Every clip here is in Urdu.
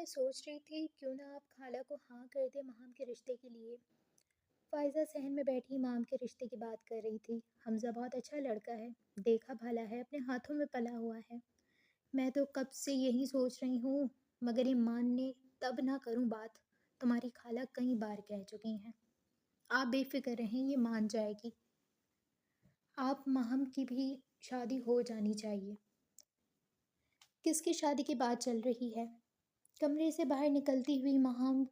میں سوچ رہی تھی کیوں نہ آپ خالہ کو ہاں کر دیں مہام کے رشتے کے لیے۔ فائزہ صحن میں بیٹھی مام کے رشتے کی بات کر رہی تھی۔ حمزہ بہت اچھا لڑکا ہے، دیکھا بھالا ہے، اپنے ہاتھوں میں پلا ہوا ہے۔ میں تو کب سے یہی سوچ رہی ہوں، مگر یہ ماننے تب نہ کروں بات۔ تمہاری خالہ کئی بار کہہ چکی ہیں۔ آپ بے فکر رہیں، یہ مان جائے گی۔ آپ مہم کی بھی شادی ہو جانی چاہیے۔ کس کی شادی کی بات چل رہی ہے؟ کمرے سے باہر نکلتی ہوئی مہم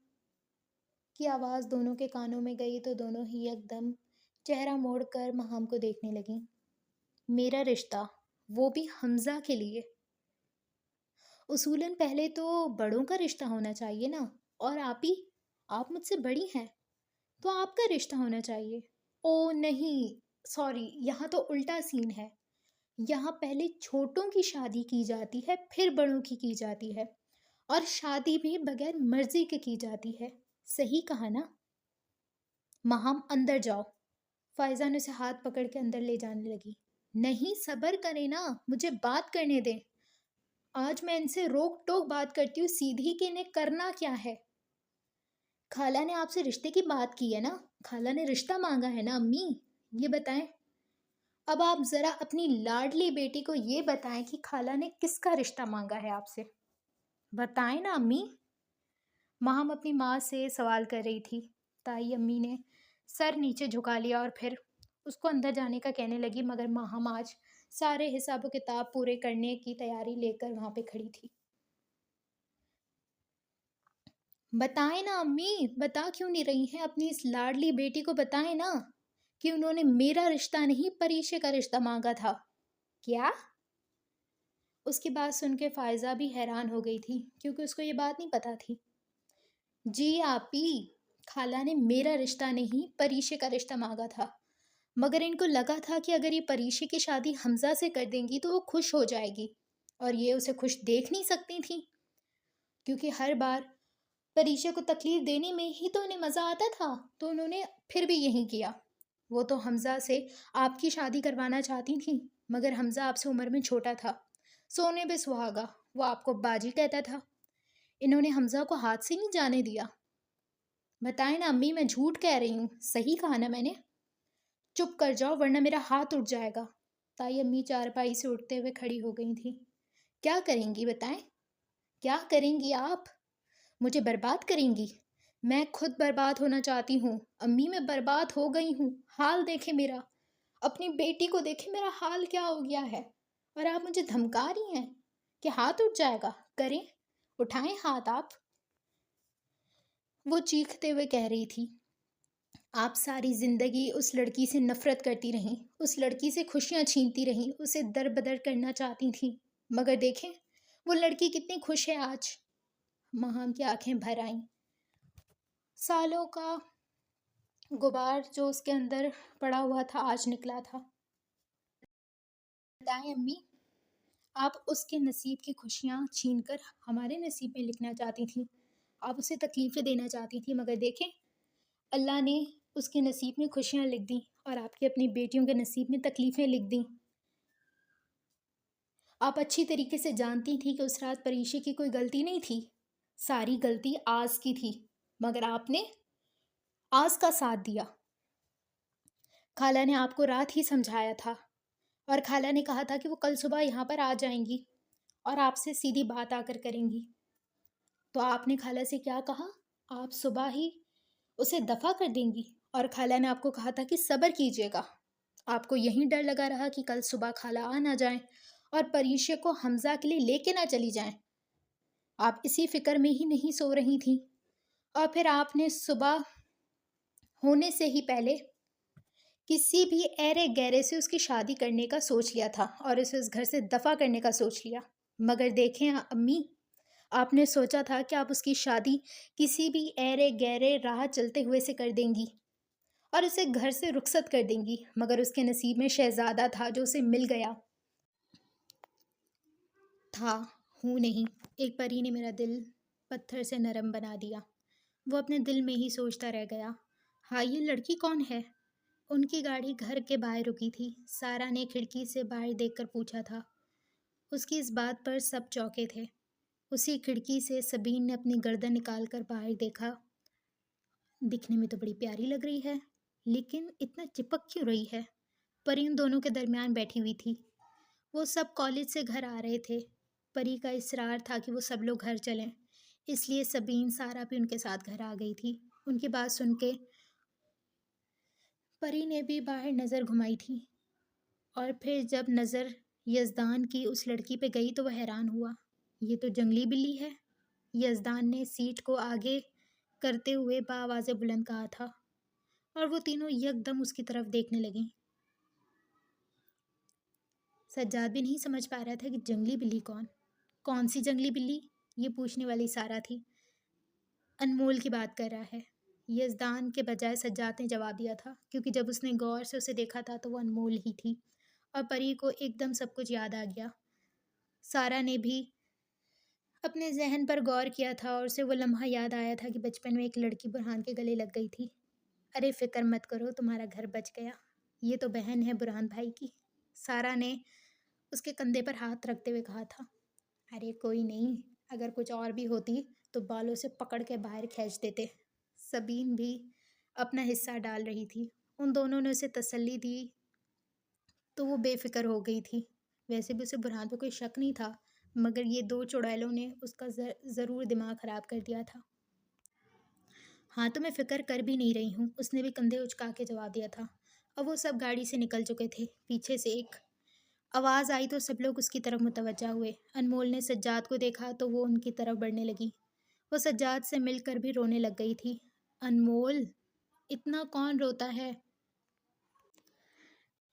کی آواز دونوں کے کانوں میں گئی تو دونوں ہی یکدم چہرہ موڑ کر مہم کو دیکھنے لگیں۔ میرا رشتہ، وہ بھی حمزہ کے لیے؟ اصولاً پہلے تو بڑوں کا رشتہ ہونا چاہیے نا، اور آپ مجھ سے بڑی ہیں تو آپ کا رشتہ ہونا چاہیے۔ او نہیں، سوری، یہاں تو الٹا سین ہے۔ یہاں پہلے چھوٹوں کی شادی کی جاتی ہے، پھر بڑوں کی جاتی ہے، اور شادی بھی بغیر مرضی کے کی جاتی ہے۔ صحیح کہا نا؟ مہم اندر جاؤ۔ فائزہ نے اسے ہاتھ پکڑ کے اندر لے جانے لگی۔ نہیں، صبر کریں نا، مجھے بات کرنے دیں۔ آج میں ان سے روک ٹوک بات کرتی ہوں سیدھی کہ انہیں کرنا کیا ہے۔ خالہ نے آپ سے رشتے کی بات کی ہے نا، خالہ نے رشتہ مانگا ہے نا امی، یہ بتائیں۔ اب آپ ذرا اپنی لاڈلی بیٹی کو یہ بتائیں کہ خالہ نے کس کا رشتہ مانگا ہے آپ سے، بتائیں نا امی۔ مہم اپنی ماں سے سوال کر رہی تھی۔ تائی امی نے سر نیچے جھکا لیا اور پھر اس کو اندر جانے کا کہنے لگی، مگر مہم آج سارے حساب و کتاب پورے کرنے کی تیاری لے کر وہاں پہ کھڑی تھی۔ بتائیں نا امی، بتا کیوں نہیں رہی ہیں؟ اپنی اس لاڈلی بیٹی کو بتائیں نا کہ انہوں نے میرا رشتہ نہیں پریشے کا رشتہ مانگا تھا۔ کیا؟ اس کی بات سن کے فائزہ بھی حیران ہو گئی تھی، کیونکہ اس کو یہ بات نہیں پتا تھی۔ جی آپی، خالہ نے میرا رشتہ نہیں پریشے کا رشتہ مانگا تھا، مگر ان کو لگا تھا کہ اگر یہ پریشے کی شادی حمزہ سے کر دیں گی تو وہ خوش ہو جائے گی، اور یہ اسے خوش دیکھ نہیں سکتی تھی، کیونکہ ہر بار پریشے کو تکلیف دینے میں ہی تو انہیں مزہ آتا تھا، تو انہوں نے پھر بھی یہی کیا۔ وہ تو حمزہ سے آپ کی شادی کروانا چاہتی تھیں، مگر حمزہ آپ سے عمر میں چھوٹا تھا، سونے پہ سہاگا، وہ آپ کو باجی کہتا تھا۔ انہوں نے حمزہ کو ہاتھ سے نہیں جانے دیا۔ بتائیں نا امی، میں جھوٹ کہہ رہی ہوں، صحیح کہا نا میں نے؟ چپ کر جاؤ ورنہ میرا ہاتھ اٹھ جائے گا۔ تائی امی چارپائی سے اٹھتے ہوئے کھڑی ہو گئی تھی۔ کیا کریں گی بتائیں؟ کیا کریں گی آپ؟ مجھے برباد کریں گی؟ میں خود برباد ہونا چاہتی ہوں امی، میں برباد ہو گئی ہوں۔ حال دیکھیں میرا، اپنی بیٹی کو دیکھیں میرا حال کیا ہو گیا ہے، اور آپ مجھے دھمکا رہی ہیں کہ ہاتھ اٹھ جائے گا؟ کریں، اٹھائیں ہاتھ آپ۔ وہ چیختے ہوئے کہہ رہی تھی، آپ ساری زندگی اس لڑکی سے نفرت کرتی رہیں، اس لڑکی سے خوشیاں چھینتی رہیں، اسے در بدر کرنا چاہتی تھیں، مگر دیکھیں وہ لڑکی کتنی خوش ہے آج۔ مہم کی آنکھیں بھر آئیں۔ سالوں کا غبار جو اس کے اندر پڑا ہوا تھا آج نکلا تھا۔ بتائیں امی، آپ اس کے نصیب کی خوشیاں چھین کر ہمارے نصیب میں لکھنا چاہتی تھیں، آپ اسے تکلیفیں دینا چاہتی تھیں، مگر دیکھیں اللہ نے اس کے نصیب میں خوشیاں لکھ دیں اور آپ کی اپنی بیٹیوں کے نصیب میں تکلیفیں لکھ دیں۔ آپ اچھی طریقے سے جانتی تھی کہ اس رات پریشے کی کوئی غلطی نہیں تھی، ساری غلطی آز کی تھی، مگر آپ نے آز کا ساتھ دیا۔ خالہ نے آپ کو رات ہی سمجھایا تھا، اور خالہ نے کہا تھا کہ وہ کل صبح یہاں پر آ جائیں گی اور آپ سے سیدھی بات آ کر کریں گی، تو آپ نے خالہ سے کیا کہا؟ آپ صبح ہی اسے دفع کر دیں گی، اور خالہ نے آپ کو کہا تھا کہ صبر کیجیے گا۔ آپ کو یہی ڈر لگا رہا کہ کل صبح خالہ آ نہ جائیں اور پریشے کو حمزہ کے لیے لے کے نہ چلی جائیں۔ آپ اسی فکر میں ہی نہیں سو رہی تھیں، اور پھر آپ نے صبح ہونے سے ہی پہلے کسی بھی ایرے گیرے سے اس کی شادی کرنے کا سوچ لیا تھا اور اسے اس گھر سے دفع کرنے کا سوچ لیا، مگر دیکھیں امی، آپ نے سوچا تھا کہ آپ اس کی شادی کسی بھی ایرے گیرے راہ چلتے ہوئے سے کر دیں گی اور اسے گھر سے رخصت کر دیں گی، مگر اس کے نصیب میں شہزادہ تھا جو اسے مل گیا تھا، ہوں نہیں، ایک پری نے میرا دل پتھر سے نرم بنا دیا۔ وہ اپنے دل میں ہی سوچتا رہ گیا، ہاں یہ لڑکی کون ہے؟ ان کی گاڑی گھر کے باہر رکی تھی، سارا نے کھڑکی سے باہر دیکھ کر پوچھا تھا۔ اس کی اس بات پر سب چونکے تھے۔ اسی کھڑکی سے سبین نے اپنی گردن نکال کر باہر دیکھا۔ دکھنے میں تو بڑی پیاری لگ رہی ہے، لیکن اتنا چپک کیوں رہی ہے؟ پری ان دونوں کے درمیان بیٹھی ہوئی تھی۔ وہ سب کالج سے گھر آ رہے تھے۔ پری کا اصرار تھا کہ وہ سب لوگ گھر چلیں، اس لیے سبین سارا بھی ان کے ساتھ گھر آ گئی تھی۔ ان کی بات سن کے پری نے بھی باہر نظر گھمائی تھی، اور پھر جب نظر یزدان کی اس لڑکی پہ گئی تو وہ حیران ہوا۔ یہ تو جنگلی بلی ہے، یزدان نے سیٹ کو آگے کرتے ہوئے بآواز بلند کہا تھا، اور وہ تینوں یک دم اس کی طرف دیکھنے لگیں۔ سجاد بھی نہیں سمجھ پا رہا تھا کہ جنگلی بلی کون سی جنگلی بلی؟ یہ پوچھنے والی سارا تھی۔ انمول کی بات کر رہا ہے، یزدان کے بجائے سجاد نے جواب دیا تھا، کیونکہ جب اس نے غور سے اسے دیکھا تھا تو وہ انمول ہی تھی، اور پری کو ایک دم سب کچھ یاد آ گیا۔ سارا نے بھی اپنے ذہن پر غور کیا تھا، اور اسے وہ لمحہ یاد آیا تھا کہ بچپن میں ایک لڑکی برہان کے گلے لگ گئی تھی۔ ارے فکر مت کرو، تمہارا گھر بچ گیا، یہ تو بہن ہے برہان بھائی کی، سارا نے اس کے کندھے پر ہاتھ رکھتے ہوئے کہا تھا۔ ارے کوئی نہیں، اگر کچھ اور بھی ہوتی تو بالوں سے پکڑ کے باہر کھینچ دیتے۔ سبین بھی اپنا حصہ ڈال رہی تھی۔ ان دونوں نے اسے تسلی دی تو وہ بے فکر ہو گئی تھی۔ ویسے بھی اسے برہان پہ کوئی شک نہیں تھا، مگر یہ دو چڑیلوں نے اس کا ضرور دماغ خراب کر دیا تھا۔ ہاں تو میں فکر کر بھی نہیں رہی ہوں، اس نے بھی کندھے اچکا کے جواب دیا تھا۔ اب وہ سب گاڑی سے نکل چکے تھے۔ پیچھے سے ایک آواز آئی تو سب لوگ اس کی طرف متوجہ ہوئے۔ انمول نے سجاد کو دیکھا تو وہ ان کی طرف بڑھنے لگی۔ وہ سجاد سے مل کر بھی رونے لگ گئی تھی۔ انمول، اتنا کون روتا ہے؟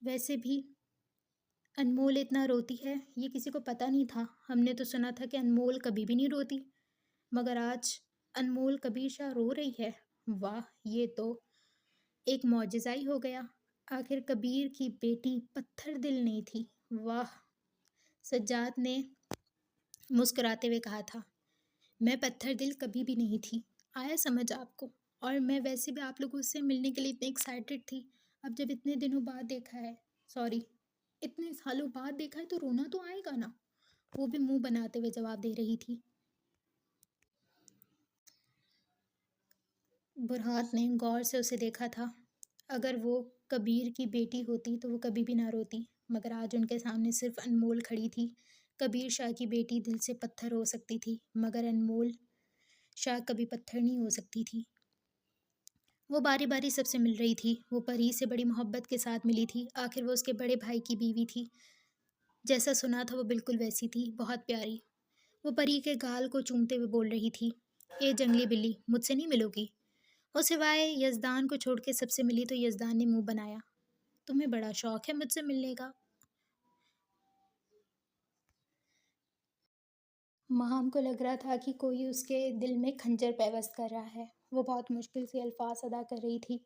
ویسے بھی انمول اتنا روتی ہے، یہ کسی کو پتہ نہیں تھا۔ ہم نے تو سنا تھا کہ انمول کبھی بھی نہیں روتی، مگر آج انمول کبیر شاہ رو رہی ہے۔ واہ، یہ تو ایک معجزہ ہی ہو گیا۔ آخر کبیر کی بیٹی پتھر دل نہیں تھی۔ واہ، سجاد نے مسکراتے ہوئے کہا تھا۔ میں پتھر دل کبھی بھی نہیں تھی، آیا سمجھ آپ کو؟ اور میں ویسے بھی آپ لوگوں سے ملنے کے لیے اتنی ایکسائٹیڈ تھی۔ اب جب اتنے دنوں بعد دیکھا ہے، اتنے سالوں بعد دیکھا ہے تو رونا تو آئے گا نا، وہ بھی منہ بناتے ہوئے جواب دے رہی تھی۔ برہان نے غور سے اسے دیکھا تھا۔ اگر وہ کبیر کی بیٹی ہوتی تو وہ کبھی بھی نہ روتی، مگر آج ان کے سامنے صرف انمول کھڑی تھی۔ کبیر شاہ کی بیٹی دل سے پتھر ہو سکتی تھی، مگر انمول شاہ کبھی پتھر نہیں ہو سکتی تھی۔ وہ باری باری سب سے مل رہی تھی۔ وہ پری سے بڑی محبت کے ساتھ ملی تھی، آخر وہ اس کے بڑے بھائی کی بیوی تھی۔ جیسا سنا تھا وہ بالکل ویسی تھی، بہت پیاری۔ وہ پری کے گال کو چومتے ہوئے بول رہی تھی، اے جنگلی بلی، مجھ سے نہیں ملو گی؟ وہ سوائے یزدان کو چھوڑ کے سب سے ملی تو یزدان نے منہ بنایا، تمہیں بڑا شوق ہے مجھ سے ملنے کا؟ مہام کو لگ رہا تھا کہ کوئی اس کے دل میں کھنجر پیوست کر رہا ہے۔ وہ بہت مشکل سے الفاظ ادا کر رہی تھی۔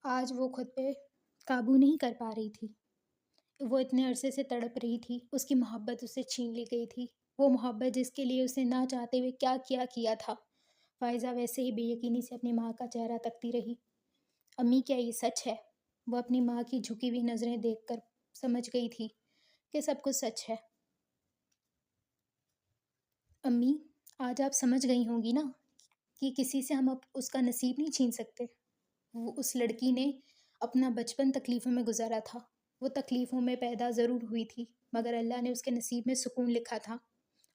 آج وہ خود پہ قابو نہیں کر پا رہی تھی۔ وہ اتنے عرصے سے تڑپ رہی تھی، اس کی محبت اسے چھین لی گئی تھی، وہ محبت جس کے لیے اسے نہ چاہتے ہوئے کیا کیا تھا۔ فائزہ ویسے ہی بے یقینی سے اپنی ماں کا چہرہ تکتی رہی۔ امی، کیا یہ سچ ہے؟ وہ اپنی ماں کی جھکی ہوئی نظریں دیکھ کر سمجھ گئی تھی کہ سب کچھ سچ ہے۔ امی، آج آپ سمجھ گئی ہوں گی نا کہ کسی سے ہم اب اس کا نصیب نہیں چھین سکتے۔ وہ اس لڑکی نے اپنا بچپن تکلیفوں میں گزارا تھا، وہ تکلیفوں میں پیدا ضرور ہوئی تھی، مگر اللہ نے اس کے نصیب میں سکون لکھا تھا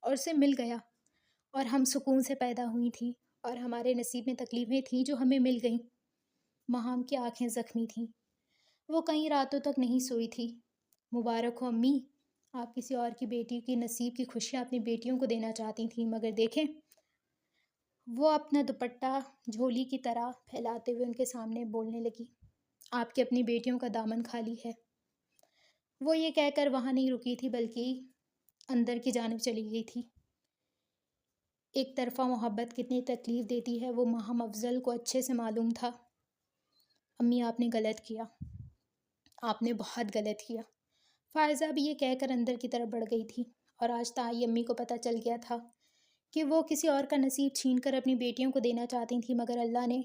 اور اسے مل گیا، اور ہم سکون سے پیدا ہوئی تھیں، اور ہمارے نصیب میں تکلیفیں تھیں جو ہمیں مل گئیں۔ مہام کی آنکھیں زخمی تھیں، وہ کئی راتوں تک نہیں سوئی تھی۔ مبارک ہو امی، آپ کسی اور کی بیٹی کی نصیب کی خوشیاں اپنی بیٹیوں کو دینا چاہتی تھیں، مگر دیکھیں۔ وہ اپنا دوپٹہ جھولی کی طرح پھیلاتے ہوئے ان کے سامنے بولنے لگی، آپ کی اپنی بیٹیوں کا دامن خالی ہے۔ وہ یہ کہہ کر وہاں نہیں رکی تھی، بلکہ اندر کی جانب چلی گئی تھی۔ ایک طرفہ محبت کتنی تکلیف دیتی ہے وہ ماہم افضل کو اچھے سے معلوم تھا۔ امی، آپ نے غلط کیا، آپ نے بہت غلط کیا۔ فائزہ بھی یہ کہہ کر اندر کی طرف بڑھ گئی تھی، اور آج تائی امی کو پتہ چل گیا تھا کہ وہ کسی اور کا نصیب چھین کر اپنی بیٹیوں کو دینا چاہتی تھی، مگر اللہ نے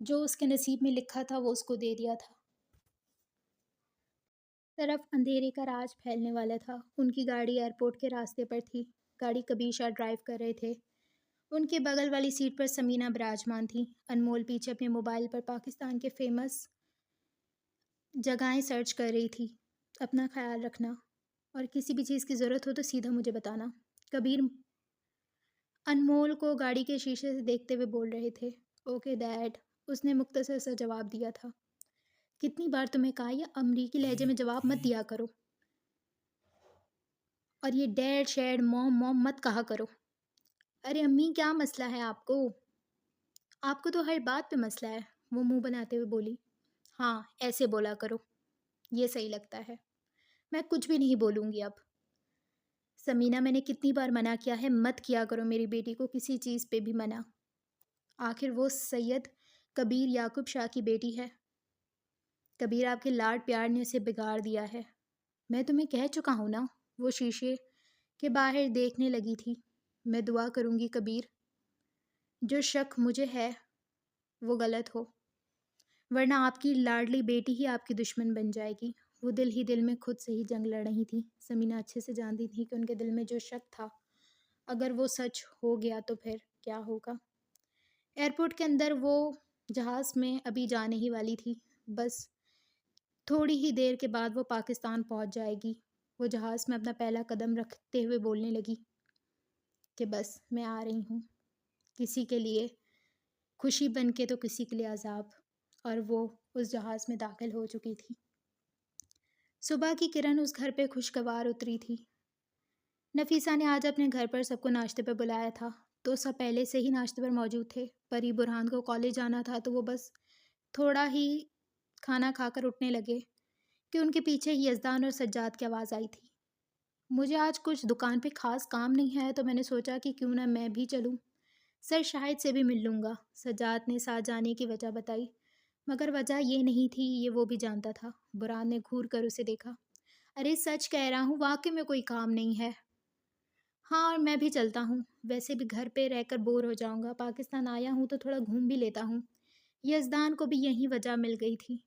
جو اس کے نصیب میں لکھا تھا وہ اس کو دے دیا تھا۔ طرف اندھیرے کا راج پھیلنے والا تھا۔ ان کی گاڑی ایئرپورٹ کے راستے پر تھی۔ گاڑی کبیر شاہ ڈرائیو کر رہے تھے۔ ان کے بغل والی سیٹ پر سمینہ براجمان تھی۔ انمول پیچھے اپنے موبائل پر پاکستان کے فیمس جگہیں سرچ کر رہی تھی۔ اپنا خیال رکھنا اور کسی بھی چیز کی ضرورت ہو تو سیدھا مجھے بتانا۔ کبیر انمول کو گاڑی کے شیشے سے دیکھتے ہوئے بول رہے تھے۔ اوکے ڈیڈ، اس نے مختصر سا جواب دیا تھا۔ کتنی بار تمہیں کہا یہ امریکی لہجے میں جواب مت دیا کرو، اور یہ ڈیڈ شیڈ موم موم مت کہا کرو۔ ارے امی کیا مسئلہ ہے آپ کو؟ آپ کو تو ہر بات پہ مسئلہ ہے، وہ منہ بناتے ہوئے بولی۔ ہاں ایسے بولا کرو، یہ صحیح لگتا ہے۔ میں کچھ بھی نہیں بولوں گی اب۔ سمینہ میں نے کتنی بار منع کیا ہے مت کیا کرو میری بیٹی کو کسی چیز پہ بھی منع۔ آخر وہ سید کبیر یعقوب شاہ کی بیٹی ہے۔ کبیر آپ کے لاڈ پیار نے اسے بگاڑ دیا ہے۔ میں تمہیں کہہ چکا ہوں نا۔ وہ شیشے کے باہر دیکھنے لگی تھی۔ میں دعا کروں گی کبیر جو شک مجھے ہے وہ غلط ہو، ورنہ آپ کی لاڈلی بیٹی ہی آپ کی دشمن بن جائے گی۔ وہ دل ہی دل میں خود سے ہی جنگ لڑ رہی تھی۔ سمینہ اچھے سے جانتی تھی کہ ان کے دل میں جو شک تھا اگر وہ سچ ہو گیا تو پھر کیا ہوگا۔ ایئرپورٹ کے اندر وہ جہاز میں ابھی جانے ہی والی تھی، بس تھوڑی ہی دیر کے بعد وہ پاکستان پہنچ جائے گی۔ وہ جہاز میں اپنا پہلا قدم رکھتے ہوئے بولنے لگی کہ بس میں آ رہی ہوں، کسی کے لیے خوشی بن کے تو کسی کے لیے عذاب۔ اور وہ اس جہاز میں داخل ہو چکی تھی۔ صبح کی کرن اس گھر پہ خوشگوار اتری تھی۔ نفیسہ نے آج اپنے گھر پر سب کو ناشتے پہ بلایا تھا تو سب پہلے سے ہی ناشتے پر موجود تھے۔ پری برہان کو کالج جانا تھا تو وہ بس تھوڑا ہی کھانا کھا کر اٹھنے لگے کہ ان کے پیچھے یزدان اور سجاد کی آواز آئی تھی۔ مجھے آج کچھ دکان پہ خاص کام نہیں ہے تو میں نے سوچا کہ کیوں نہ میں بھی چلوں، سر شاہد سے بھی مل لوں گا۔ سجاد نے ساتھ جانے کی وجہ بتائی، مگر وجہ یہ نہیں تھی، یہ وہ بھی جانتا تھا۔ برہان نے گھور کر اسے دیکھا۔ ارے سچ کہہ رہا ہوں، واقعی میں کوئی کام نہیں ہے۔ ہاں اور میں بھی چلتا ہوں، ویسے بھی گھر پہ رہ کر بور ہو جاؤں گا، پاکستان آیا ہوں تو تھوڑا گھوم بھی لیتا ہوں۔ یزدان کو بھی یہی وجہ مل گئی تھی۔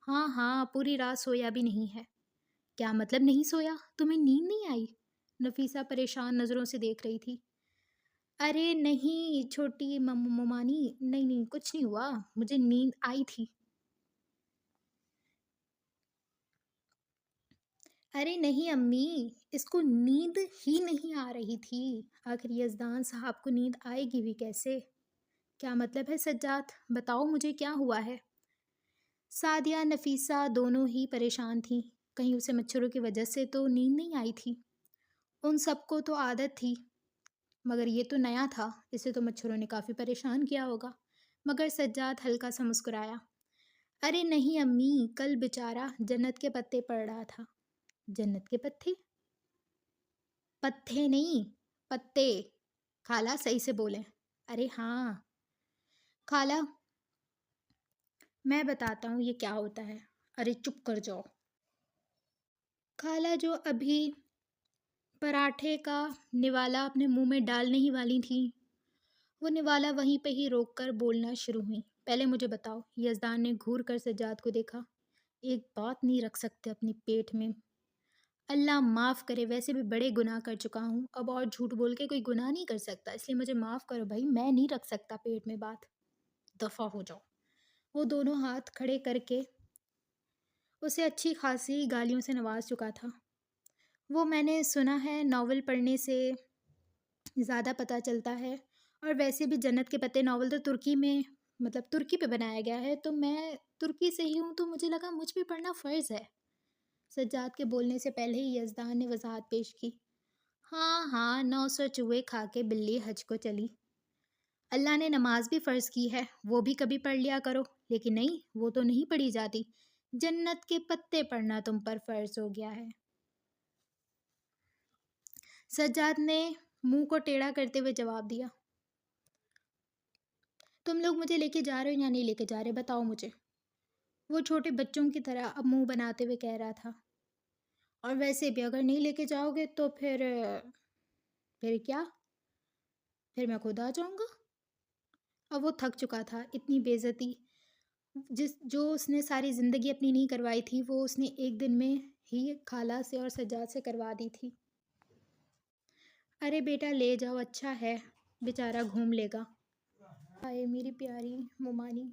ہاں ہاں، پوری رات سویا بھی نہیں ہے۔ کیا مطلب نہیں سویا؟ تمہیں نیند نہیں آئی؟ نفیسہ پریشان نظروں سے دیکھ رہی تھی۔ ارے نہیں چھوٹی ممانی، نہیں کچھ نہیں ہوا، مجھے نیند آئی تھی۔ ارے نہیں امی، اس کو نیند ہی نہیں آ رہی تھی۔ آخر یزدان صاحب کو نیند آئے گی بھی کیسے؟ کیا مطلب ہے سجاد؟ بتاؤ مجھے کیا ہوا ہے؟ سعدیہ نفیسہ دونوں ہی پریشان تھیں، کہیں اسے مچھروں کی وجہ سے تو نیند نہیں آئی تھی۔ ان سب کو تو عادت تھی، مگر یہ تو نیا تھا، اسے تو مچھروں نے کافی پریشان کیا ہوگا۔ مگر سجاد ہلکا سا مسکرایا۔ ارے نہیں امی، کل بیچارہ جنت کے پتے پڑ رہا تھا۔ جنت کے پتے؟ پتے نہیں، پتے۔ خالہ صحیح سے بولیں۔ ارے ہاں خالہ، میں بتاتا ہوں یہ کیا ہوتا ہے۔ ارے چپ کر جاؤ۔ خالہ جو ابھی پراٹھے کا نوالا اپنے منہ میں ڈالنے ہی والی تھی، وہ نوالا وہیں پہ ہی روک کر بولنا شروع ہوئی۔ پہلے مجھے بتاؤ۔ یزدان نے گھور کر سجاد کو دیکھا۔ ایک بات نہیں رکھ سکتے اپنے پیٹ میں؟ اللہ معاف کرے، ویسے بھی بڑے گناہ کر چکا ہوں، اب اور جھوٹ بول کے کوئی گناہ نہیں کر سکتا، اس لیے مجھے معاف کرو بھائی، میں نہیں رکھ سکتا پیٹ میں بات، دفع ہو جاؤ۔ وہ دونوں ہاتھ کھڑے کر کے اسے اچھی خاصی گالیوں سے نواز چکا تھا۔ وہ میں نے سنا ہے ناول پڑھنے سے زیادہ پتہ چلتا ہے، اور ویسے بھی جنت کے پتے ناول تو ترکی میں ترکی پہ بنایا گیا ہے، تو میں ترکی سے ہی ہوں تو مجھے لگا مجھ پہ پڑھنا فرض ہے۔ سجاد کے بولنے سے پہلے ہی یزدان نے وضاحت پیش کی۔ ہاں ہاں، 900 چوہے کھا کے بلی حج کو چلی۔ اللہ نے نماز بھی فرض کی ہے، وہ بھی کبھی پڑھ لیا کرو، لیکن نہیں، وہ تو نہیں پڑھی جاتی، جنت کے پتے پڑھنا تم پر فرض ہو گیا ہے۔ سجاد نے منہ کو ٹیڑھا کرتے ہوئے جواب دیا۔ تم لوگ مجھے لے کے جا رہے ہو یا نہیں لے کے جا رہے، بتاؤ مجھے۔ وہ چھوٹے بچوں کی طرح اب منہ بناتے ہوئے کہہ رہا تھا۔ اور ویسے بھی اگر نہیں لے کے جاؤ گے تو پھر کیا؟ پھر میں خود آ جاؤں گا۔ اب وہ تھک چکا تھا، اتنی بے عزتی جو اس نے ساری زندگی اپنی نہیں کروائی تھی، وہ اس نے ایک دن میں ہی خالہ سے اور سجاد سے کروا دی تھی۔ ارے بیٹا لے جاؤ، اچھا ہے، بیچارہ گھوم لے گا۔ آئے میری پیاری مومانی۔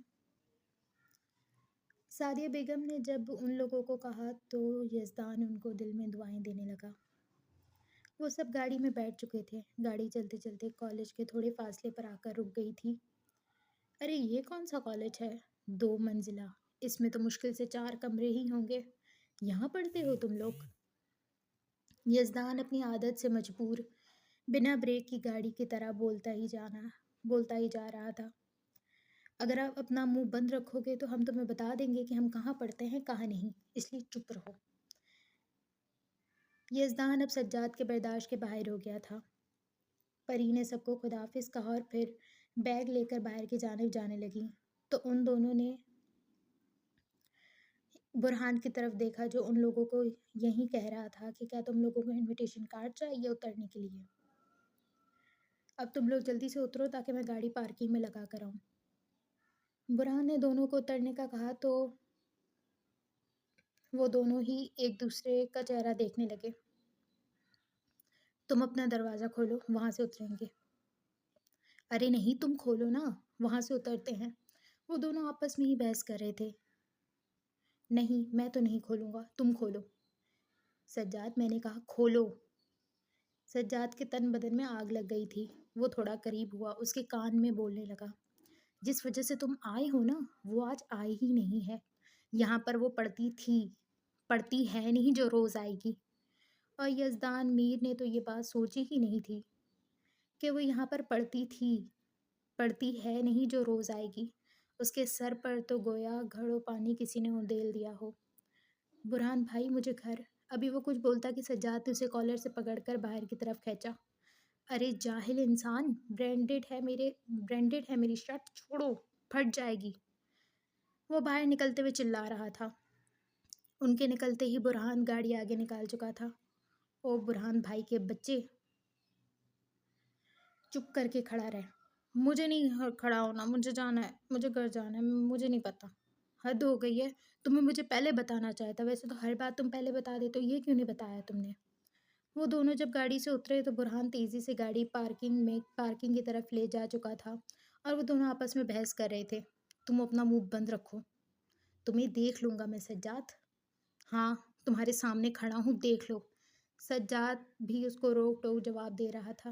سعدیہ بیگم نے جب ان لوگوں کو کہا تو یزدان ان کو دل میں دعائیں دینے لگا۔ وہ سب گاڑی میں بیٹھ چکے تھے۔ گاڑی چلتے چلتے کالج کے تھوڑے فاصلے پر آ کر رک گئی تھی۔ ارے یہ کون سا کالج ہے؟ 2 منزلہ، اس میں تو مشکل سے 4 کمرے ہی ہوں گے۔ یہاں پڑھتے ہو تم لوگ؟ یزدان اپنی عادت سے مجبور بنا بریک کی گاڑی کی طرح بولتا ہی جا رہا تھا۔ اگر آپ اپنا منہ بند رکھو گے تو ہم تمہیں بتا دیں گے کہ ہم کہاں پڑھتے ہیں کہاں نہیں، اس لیے چپ رہو۔ یزدان اب سجاد کے برداشت کے باہر ہو گیا تھا۔ پری نے سب کو خداحافظ کہا اور پھر بیگ لے کر باہر کی جانب جانے لگی تو ان دونوں نے برہان کی طرف دیکھا جو ان لوگوں کو یہی کہہ رہا تھا کہ کیا تم لوگوں کو انویٹیشن کارڈ چاہیے اترنے کے لیے؟ اب تم لوگ جلدی سے اترو تاکہ میں گاڑی پارکنگ میں لگا کر آؤں۔ برہان نے دونوں کو اترنے کا کہا تو وہ دونوں ہی ایک دوسرے کا چہرہ دیکھنے لگے۔ تم اپنا دروازہ کھولو، وہاں سے اتریں گے۔ ارے نہیں، تم کھولو نا، وہاں سے اترتے ہیں۔ وہ دونوں آپس میں ہی بحث کر رہے تھے۔ نہیں، میں تو نہیں کھولوں گا، تم کھولو۔ سجاد، میں نے کہا کھولو۔ سجاد کے تن بدن میں آگ لگ گئی تھی۔ وہ تھوڑا قریب ہوا، اس کے کان میں بولنے لگا، جس وجہ سے تم آئے ہو نا، وہ آج آئی ہی نہیں ہے۔ یہاں پر وہ پڑھتی ہے نہیں جو روز آئے گی۔ اور یزدان میر نے تو یہ بات سوچی ہی نہیں تھی کہ وہ یہاں پر پڑھتی ہے نہیں جو روز آئے گی۔ اس کے سر پر تو گویا گھڑوں پانی کسی نے اندیل دیا ہو۔ برہان بھائی، مجھے گھر۔ ابھی وہ کچھ بولتا کہ سجاد نے اسے کالر سے پکڑ کر باہر کی طرف کھینچا۔ ارے جاہل انسان، برینڈڈ ہے میری شرٹ، چھوڑو، پھٹ جائے گی۔ وہ باہر نکلتے ہوئے چلا رہا تھا۔ ان کے نکلتے ہی برہان گاڑی آگے نکال چکا تھا۔ او برہان بھائی کے بچے، چپ کر کے کھڑا رہ۔ مجھے نہیں کھڑا ہونا، مجھے جانا ہے، مجھے گھر جانا ہے، مجھے نہیں پتا۔ حد ہو گئی ہے، تمہیں مجھے پہلے بتانا چاہیے تھا، ویسے تو ہر بات تم پہلے بتا دیتے ہو، یہ کیوں نہیں بتایا تم نے؟ وہ دونوں جب گاڑی سے اترے تو برہان تیزی سے گاڑی پارکنگ کی طرف لے جا چکا تھا اور وہ دونوں آپس میں بحث کر رہے تھے۔ تم اپنا منہ بند رکھو، تمہیں دیکھ لوں گا میں سجاد۔ ہاں، تمہارے سامنے کھڑا ہوں، دیکھ لو۔ سجاد بھی اس کو روک ٹوک جواب دے رہا تھا۔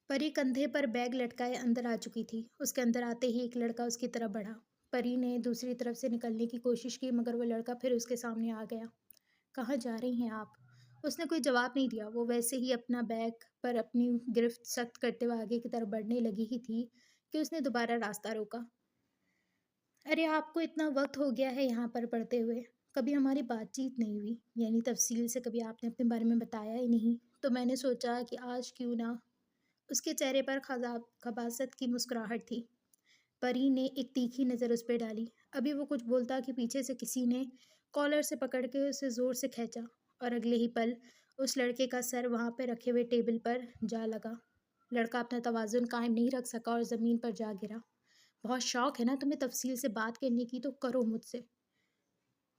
پری کندھے پر بیگ لٹکائے اندر آ چکی تھی۔ اس کے اندر آتے ہی ایک لڑکا اس کی طرف بڑھا۔ پری نے دوسری طرف سے نکلنے کی کوشش کی مگر وہ لڑکا پھر اس کے سامنے آ گیا۔ کہاں جا رہی ہیں آپ؟ اس نے کوئی جواب نہیں دیا۔ وہ ویسے ہی اپنا بیگ پر اپنی گرفت سخت کرتے ہوئے آگے کی طرف بڑھنے لگی ہی تھی کہ اس نے دوبارہ راستہ روکا۔ ارے آپ کو اتنا وقت ہو گیا ہے یہاں پر پڑھتے ہوئے، کبھی ہماری بات چیت نہیں ہوئی، یعنی تفصیل سے کبھی آپ نے اپنے بارے میں بتایا ہی نہیں، تو میں نے سوچا کہ آج کیوں نہ۔ اس کے چہرے پر خباثت کی مسکراہٹ تھی۔ پری نے ایک تیکھی نظر اس پہ ڈالی۔ ابھی وہ کچھ بولتا کہ پیچھے سے کسی نے کالر سے پکڑ کے اسے زور سے کھینچا اور اگلے ہی پل اس لڑکے کا سر وہاں پہ رکھے ہوئے ٹیبل پر جا لگا۔ لڑکا اپنا توازن قائم نہیں رکھ سکا اور زمین پر جا گرا۔ بہت شوق ہے نا تمہیں تفصیل سے بات کرنے کی، تو کرو مجھ سے۔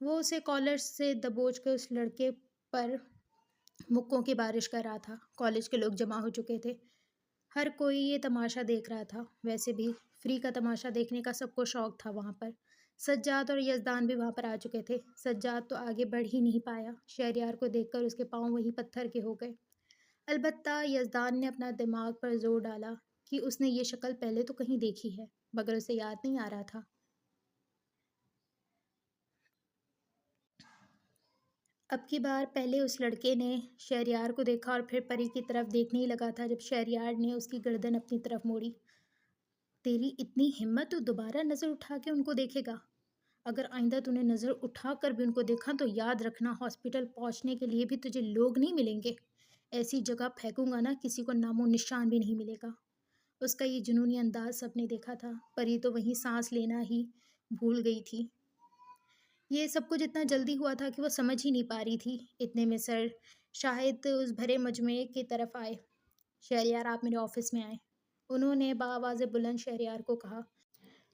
وہ اسے کالر سے دبوچ کے اس لڑکے پر مکوں کی بارش کر رہا تھا۔ کالج کے لوگ جمع ہو چکے تھے۔ ہر کوئی یہ تماشا دیکھ رہا تھا۔ ویسے بھی فری کا تماشا دیکھنے کا سب کو شوق تھا وہاں پر۔ سجاد اور یزدان بھی وہاں پر آ چکے تھے۔ سجاد تو آگے بڑھ ہی نہیں پایا۔ شہریار کو دیکھ کر اس کے پاؤں وہیں پتھر کے ہو گئے۔ البتہ یزدان نے اپنا دماغ پر زور ڈالا کہ اس نے یہ شکل پہلے تو کہیں دیکھی ہے، مگر اسے یاد نہیں آ رہا تھا۔ اب کی بار پہلے اس لڑکے نے شہریار کو دیکھا اور پھر پری کی طرف دیکھنے ہی لگا تھا جب شہریار نے اس کی گردن اپنی طرف موڑی۔ تیری اتنی ہمت تو دوبارہ نظر اٹھا کے ان کو دیکھے گا؟ اگر آئندہ تو نے نظر اٹھا کر بھی ان کو دیکھا تو یاد رکھنا ہاسپٹل پہنچنے کے لیے بھی تجھے لوگ نہیں ملیں گے۔ ایسی جگہ پھینکوں گا نا کسی کو نام و نشان بھی نہیں ملے گا۔ اس کا یہ جنونی انداز سب نے دیکھا تھا۔ پری تو وہیں سانس لینا ہی بھول گئی تھی۔ یہ سب کچھ اتنا جلدی ہوا تھا کہ وہ سمجھ ہی نہیں پا رہی تھی۔ اتنے میں سر شاہد اس بھرے مجموعے کی طرف آئے۔ شہریار، آپ میرے آفس میں آئے، انہوں نے بآواز بلند شہریار کو کہا۔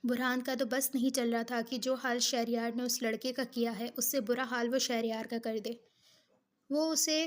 برہان کا تو بس نہیں چل رہا تھا کہ جو حال شہریار نے اس لڑکے کا کیا ہے اس سے برا حال وہ شہریار کا کر دے۔ وہ اسے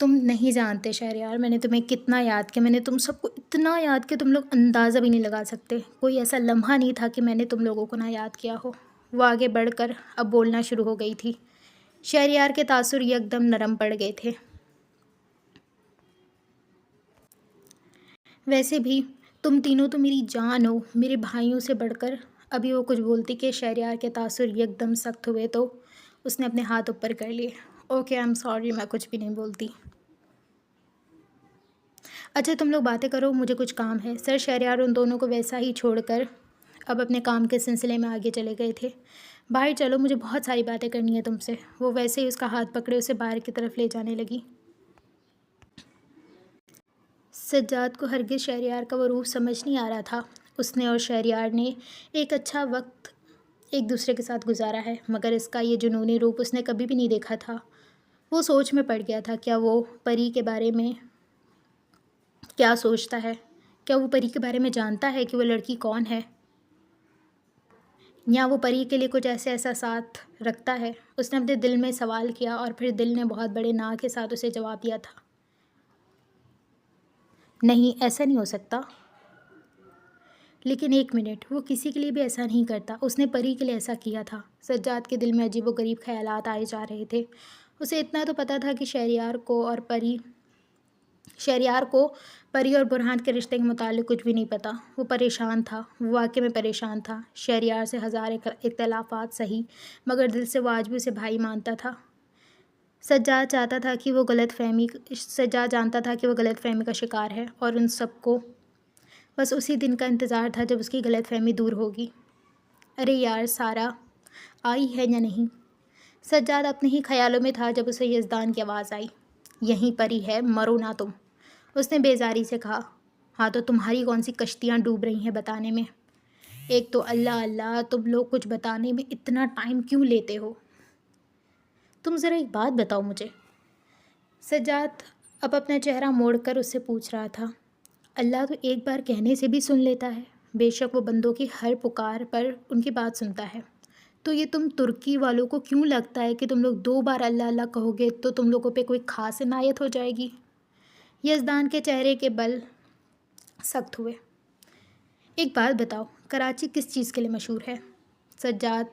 تم نہیں جانتے شہریار، میں نے تمہیں کتنا یاد کیا، میں نے تم سب کو اتنا یاد کیا تم لوگ اندازہ بھی نہیں لگا سکتے۔ کوئی ایسا لمحہ نہیں تھا کہ میں نے تم لوگوں کو نہ یاد کیا ہو۔ وہ آگے بڑھ کر اب بولنا شروع ہو گئی تھی۔ شہریار کے تاثر یکدم نرم پڑ گئے تھے۔ ویسے بھی تم تینوں تو میری جان ہو، میرے بھائیوں سے بڑھ کر۔ ابھی وہ کچھ بولتی کہ شہریار کے تاثر یکدم سخت ہوئے تو اس نے اپنے ہاتھ اوپر کر لیے۔ اوکے آئی ایم سوری، میں کچھ بھی نہیں بولتی۔ اچھا تم لوگ باتیں کرو، مجھے کچھ کام ہے۔ سر شہریار ان دونوں کو ویسا ہی چھوڑ کر اب اپنے کام کے سلسلے میں آگے چلے گئے تھے۔ باہر چلو، مجھے بہت ساری باتیں کرنی ہے تم سے۔ وہ ویسے ہی اس کا ہاتھ پکڑے اسے باہر کی طرف لے جانے لگی۔ سجاد کو ہرگز شہریار کا وہ روپ سمجھ نہیں آ رہا تھا۔ اس نے اور شہریار نے ایک اچھا وقت ایک دوسرے کے ساتھ گزارا ہے، مگر اس کا یہ جنونی روپ اس نے کبھی بھی نہیں دیکھا تھا۔ وہ سوچ میں پڑ گیا تھا، کیا وہ پری کے بارے میں کیا سوچتا ہے؟ کیا وہ پری کے بارے میں جانتا ہے کہ وہ لڑکی کون ہے؟ یا وہ پری کے لیے کچھ ایسے احساسات رکھتا ہے؟ اس نے اپنے دل میں سوال کیا اور پھر دل نے بہت بڑے نا کے ساتھ اسے جواب دیا تھا۔ نہیں، ایسا نہیں ہو سکتا۔ لیکن ایک منٹ، وہ کسی کے لیے بھی ایسا نہیں کرتا۔ اس نے پری کے لیے ایسا کیا تھا۔ سجاد کے دل میں عجیب و غریب خیالات آئے جا رہے تھے۔ اسے اتنا تو پتہ تھا کہ شہریار کو پری اور برہان کے رشتے کے متعلق کچھ بھی نہیں پتہ۔ وہ پریشان تھا، وہ واقعی میں پریشان تھا۔ شہریار سے ہزار اختلافات سہی، مگر دل سے وہ آج بھی اسے بھائی مانتا تھا۔ سجاد جانتا تھا کہ وہ غلط فہمی کا شکار ہے، اور ان سب کو بس اسی دن کا انتظار تھا جب اس کی غلط فہمی دور ہوگی۔ ارے یار، سارا آئی ہے یا نہیں؟ سجاد اپنے ہی خیالوں میں تھا جب اسے یزدان کی آواز آئی۔ یہیں پری ہے، مرو نہ تم، اس نے بیزاری سے کہا۔ ہاں تو تمہاری کون سی کشتیاں ڈوب رہی ہیں بتانے میں؟ ایک تو اللہ اللہ، تم لوگ کچھ بتانے میں اتنا ٹائم کیوں لیتے ہو؟ تم ذرا ایک بات بتاؤ مجھے۔ سجاد اب اپنا چہرہ موڑ کر اس سے پوچھ رہا تھا۔ اللہ تو ایک بار کہنے سے بھی سن لیتا ہے، بے شک وہ بندوں کی ہر پکار پر ان کی بات سنتا ہے۔ تو یہ تم ترکی والوں کو کیوں لگتا ہے کہ تم لوگ 2 بار اللہ اللہ کہو گے تو تم لوگوں پہ کوئی خاص عنایت ہو جائے گی؟ یزدان کے چہرے کے بل سخت ہوئے۔ ایک بات بتاؤ، کراچی کس چیز کے لیے مشہور ہے؟ سجاد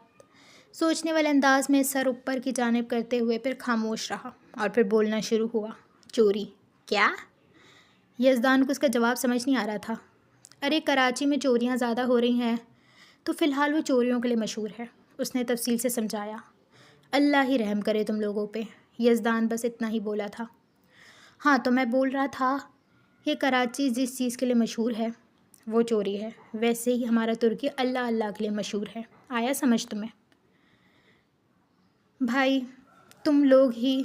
سوچنے والے انداز میں سر اوپر کی جانب کرتے ہوئے پھر خاموش رہا، اور پھر بولنا شروع ہوا۔ چوری؟ کیا؟ یزدان کو اس کا جواب سمجھ نہیں آ رہا تھا۔ ارے کراچی میں چوریاں زیادہ ہو رہی ہیں تو فی الحال وہ چوریوں کے لیے مشہور ہے، اس نے تفصیل سے سمجھایا۔ اللہ ہی رحم کرے تم لوگوں پہ، یزدان بس اتنا ہی بولا تھا۔ ہاں تو میں بول رہا تھا، یہ کراچی جس چیز کے لیے مشہور ہے وہ چوری ہے، ویسے ہی ہمارا ترکی اللہ اللہ کے لیے مشہور ہے۔ آیا سمجھ تمہیں؟ بھائی تم لوگ ہی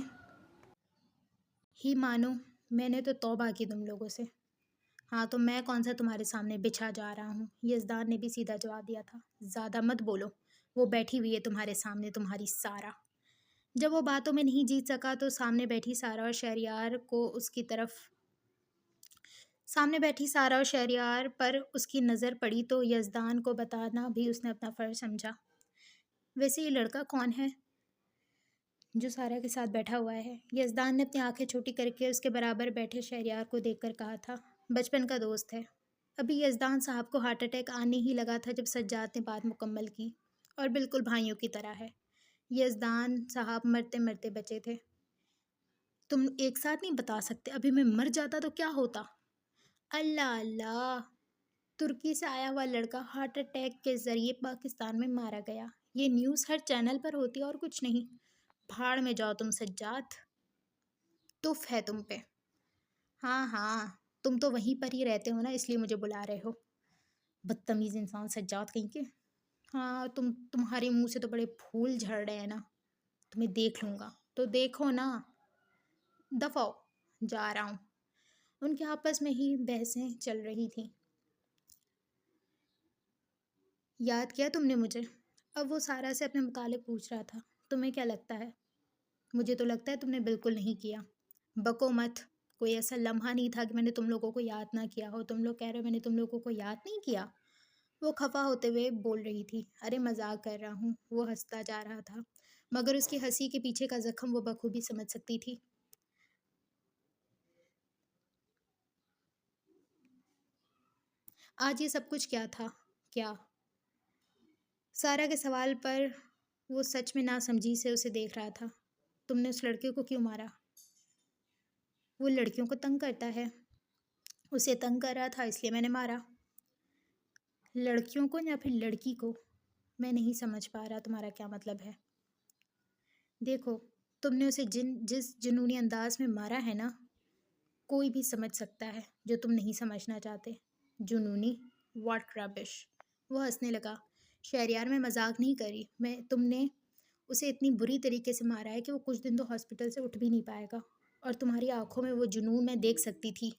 مانو، میں نے تو توبہ کی تم لوگوں سے۔ ہاں تو میں کون سا تمہارے سامنے بچھا جا رہا ہوں؟ یزدان نے بھی سیدھا جواب دیا تھا۔ زیادہ مت بولو، وہ بیٹھی ہوئی ہے تمہارے سامنے، تمہاری سارا۔ جب وہ باتوں میں نہیں جیت سکا تو سامنے بیٹھی سارا اور شہریار پر اس کی نظر پڑی تو یزدان کو بتانا بھی اس نے اپنا فرض سمجھا۔ ویسے یہ لڑکا کون ہے جو سارا کے ساتھ بیٹھا ہوا ہے؟ یزدان نے اپنی آنکھیں چھوٹی کر کے اس کے برابر بیٹھے شہریار کو دیکھ کر کہا تھا۔ بچپن کا دوست ہے۔ ابھی یزدان صاحب کو ہارٹ اٹیک آنے ہی لگا تھا جب سجاد نے بات مکمل کی، اور بالکل بھائیوں کی طرح ہے۔ یزدان صاحب مرتے مرتے بچے تھے۔ تم ایک ساتھ نہیں بتا سکتے؟ ابھی میں مر جاتا تو کیا ہوتا؟ اللہ اللہ، ترکی سے آیا ہوا لڑکا ہارٹ اٹیک کے ذریعے پاکستان میں مارا گیا، یہ نیوز ہر چینل پر ہوتی ہے اور کچھ نہیں۔ بھاڑ میں جاؤ تم سجاد، تف ہے تم پہ۔ ہاں تم تو وہیں پر ہی رہتے ہو نا، اس لیے مجھے بلا رہے ہو۔ بدتمیز انسان سجاد کہیں کے۔ ہاں تمہارے منہ سے تو بڑے پھول جھڑ رہے ہیں نا، تمہیں دیکھ لوں گا تو دیکھو نا، دفعو، جا رہا ہوں۔ ان کے آپس میں ہی بحثیں چل رہی تھیں۔ یاد کیا تم نے مجھے؟ اب وہ سارا سے اپنے متعلق پوچھ رہا تھا۔ تمہیں کیا لگتا ہے؟ مجھے تو لگتا ہے تم نے بالکل نہیں کیا۔ بکو مت، کوئی ایسا لمحہ نہیں تھا کہ میں نے تم لوگوں کو یاد نہ کیا ہو۔ تم لوگ کہہ رہے ہو میں نے تم لوگوں کو یاد نہیں کیا؟ وہ خفا ہوتے ہوئے بول رہی تھی۔ ارے مذاق کر رہا ہوں، وہ ہنستا جا رہا تھا، مگر اس کی ہنسی کے پیچھے کا زخم وہ بخوبی سمجھ سکتی تھی۔ آج یہ سب کچھ کیا تھا؟ کیا؟ سارا کے سوال پر وہ سچ میں ناسمجھی سے اسے دیکھ رہا تھا۔ تم نے اس لڑکے کو کیوں مارا؟ وہ لڑکیوں کو تنگ کرتا ہے۔ اسے تنگ کر رہا تھا اس لیے میں نے مارا۔ لڑکیوں کو یا پھر لڑکی کو؟ میں نہیں سمجھ پا رہا تمہارا کیا مطلب ہے۔ دیکھو، تم نے اسے جس جنونی انداز میں مارا ہے نا، کوئی بھی سمجھ سکتا ہے جو تم نہیں سمجھنا چاہتے۔ جنونی؟ واٹ ربش! وہ ہنسنے لگا۔ شہریار، میں مذاق نہیں کری۔ تم نے اسے اتنی بری طریقے سے مارا ہے کہ وہ کچھ دن تو ہاسپٹل سے اٹھ بھی نہیں پائے گا، اور تمہاری آنکھوں میں وہ جنون میں دیکھ سکتی تھی۔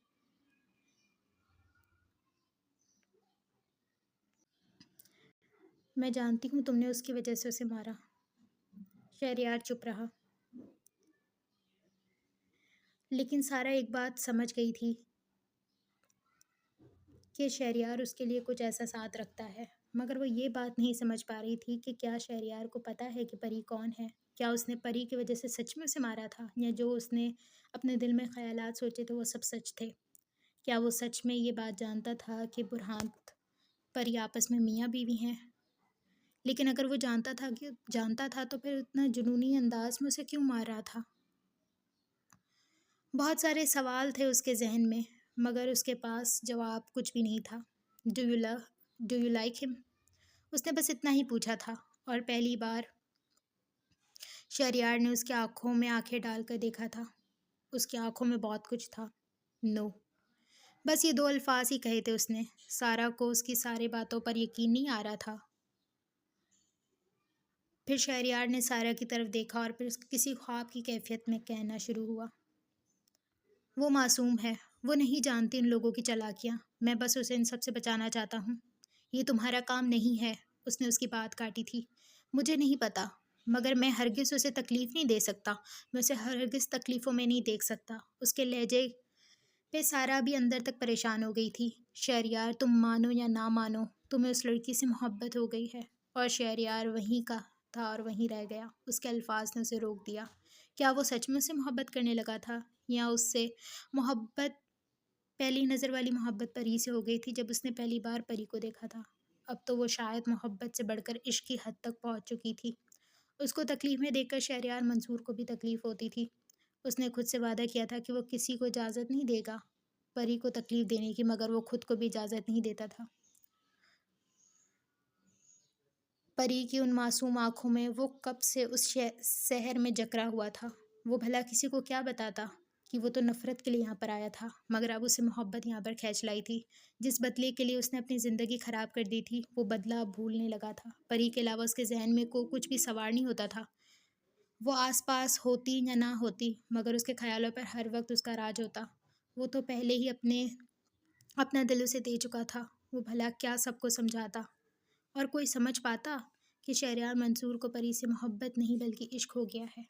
میں جانتی ہوں تم نے اس کی وجہ سے اسے مارا۔ شہریار چپ رہا۔ لیکن سارا ایک بات سمجھ گئی تھی کہ شہریار اس کے لیے کچھ ایسا ساتھ رکھتا ہے، مگر وہ یہ بات نہیں سمجھ پا رہی تھی کہ کیا شہریار کو پتہ ہے کہ پری کون ہے؟ کیا اس نے پری کی وجہ سے سچ میں اسے مارا تھا، یا جو اس نے اپنے دل میں خیالات سوچے تھے وہ سب سچ تھے؟ کیا وہ سچ میں یہ بات جانتا تھا کہ برہان پری آپس میں میاں بیوی ہیں؟ لیکن اگر وہ جانتا تھا تو پھر اتنا جنونی انداز میں اسے کیوں مار رہا تھا؟ بہت سارے سوال تھے اس کے ذہن میں، مگر اس کے پاس جواب کچھ بھی نہیں تھا۔ ڈو یو لائک ہم؟ اس نے بس اتنا ہی پوچھا تھا، اور پہلی بار شہریار نے اس کی آنکھوں میں آنکھیں ڈال کر دیکھا تھا۔ اس کی آنکھوں میں بہت کچھ تھا۔ نو، بس یہ 2 الفاظ ہی کہے تھے اس نے۔ سارا کو اس کی ساری باتوں پر یقین نہیں آ رہا تھا۔ پھر شہریار نے سارا کی طرف دیکھا اور پھر کسی خواب کی کیفیت میں کہنا شروع ہوا۔ وہ معصوم ہے، وہ نہیں جانتی ان لوگوں کی چالاکیاں۔ میں بس اسے ان سب سے بچانا چاہتا ہوں۔ یہ تمہارا کام نہیں ہے۔ اس نے اس کی بات کاٹی تھی۔ مجھے نہیں پتا، مگر میں ہرگز اسے تکلیف نہیں دے سکتا۔ میں اسے ہرگز تکلیفوں میں نہیں دیکھ سکتا۔ اس کے لہجے پہ سارا بھی اندر تک پریشان ہو گئی تھی۔ شہریار، تم مانو یا نہ مانو، تمہیں اس لڑکی سے محبت ہو گئی ہے۔ اور شہریار وہیں کا تھا اور وہیں رہ گیا۔ اس کے الفاظ نے اسے روک دیا۔ کیا وہ سچ میں اسے محبت کرنے لگا تھا، یا اس سے محبت پہلی نظر والی محبت پری سے ہو گئی تھی جب اس نے پہلی بار پری کو دیکھا تھا؟ اب تو وہ شاید محبت سے بڑھ کر عشق کی حد تک پہنچ چکی تھی۔ اس کو تکلیف میں دیکھ کر شہریار منصور کو بھی تکلیف ہوتی تھی۔ اس نے خود سے وعدہ کیا تھا کہ وہ کسی کو اجازت نہیں دے گا پری کو تکلیف دینے کی، مگر وہ خود کو بھی اجازت نہیں دیتا تھا۔ پری کی ان معصوم آنکھوں میں وہ کب سے اس شہر میں جکڑا ہوا تھا۔ وہ بھلا کسی کو کیا بتاتا کہ وہ تو نفرت کے لیے یہاں پر آیا تھا، مگر اب اسے محبت یہاں پر کھینچ لائی تھی۔ جس بدلے کے لیے اس نے اپنی زندگی خراب کر دی تھی، وہ بدلہ اب بھولنے لگا تھا۔ پری کے علاوہ اس کے ذہن میں کچھ بھی سوار نہیں ہوتا تھا۔ وہ آس پاس ہوتی یا نہ ہوتی، مگر اس کے خیالوں پر ہر وقت اس کا راج ہوتا۔ وہ تو پہلے ہی اپنا دل اسے دے چکا تھا۔ وہ بھلا کیا سب کو سمجھاتا، اور کوئی سمجھ پاتا کہ شہریار منصور کو پری سے محبت نہیں بلکہ عشق ہو گیا ہے۔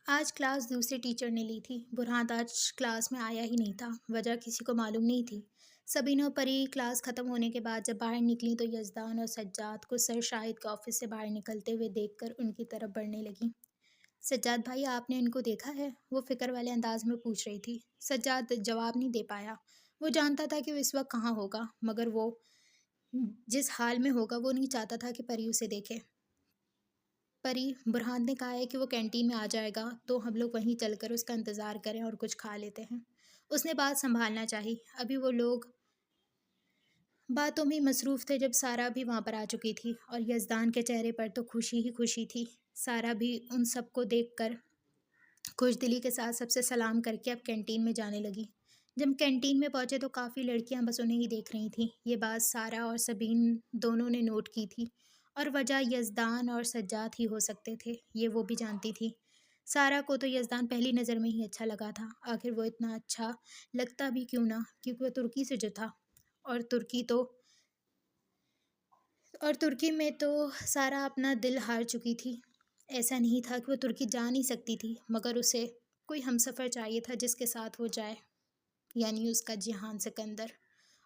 آج کلاس دوسرے ٹیچر نے لی تھی۔ برہان آج کلاس میں آیا ہی نہیں تھا۔ وجہ کسی کو معلوم نہیں تھی۔ سبینہ اور پری کلاس ختم ہونے کے بعد جب باہر نکلیں تو یزدان اور سجاد کو سر شاہد کے آفس سے باہر نکلتے ہوئے دیکھ کر ان کی طرف بڑھنے لگیں۔ سجاد بھائی، آپ نے ان کو دیکھا ہے؟ وہ فکر والے انداز میں پوچھ رہی تھی۔ سجاد جواب نہیں دے پایا۔ وہ جانتا تھا کہ وہ اس وقت کہاں ہوگا، مگر وہ جس حال میں ہوگا وہ نہیں چاہتا تھا کہ پری اسے دیکھے۔ پری، برہان نے کہا ہے کہ وہ کینٹین میں آ جائے گا، تو ہم لوگ وہیں چل کر اس کا انتظار کریں اور کچھ کھا لیتے ہیں۔ اس نے بات سنبھالنا چاہی۔ ابھی وہ لوگ باتوں میں مصروف تھے جب سارا بھی وہاں پر آ چکی تھی، اور یزدان کے چہرے پر تو خوشی ہی خوشی تھی۔ سارا بھی ان سب کو دیکھ کر خوش دلی کے ساتھ سب سے سلام کر کے اب کینٹین میں جانے لگی۔ جب کینٹین میں پہنچے تو کافی لڑکیاں بس انہیں ہی دیکھ رہی تھیں۔ یہ بات سارا اور سبین دونوں نے نوٹ کی تھی، اور وجہ یزدان اور سجاد ہی ہو سکتے تھے، یہ وہ بھی جانتی تھی۔ سارا کو تو یزدان پہلی نظر میں ہی اچھا لگا تھا۔ آخر وہ اتنا اچھا لگتا بھی کیوں نہ، کیونکہ وہ ترکی سے جو تھا، اور ترکی میں تو سارا اپنا دل ہار چکی تھی۔ ایسا نہیں تھا کہ وہ ترکی جا نہیں سکتی تھی، مگر اسے کوئی ہمسفر چاہیے تھا جس کے ساتھ وہ جائے، یعنی اس کا جہان سکندر۔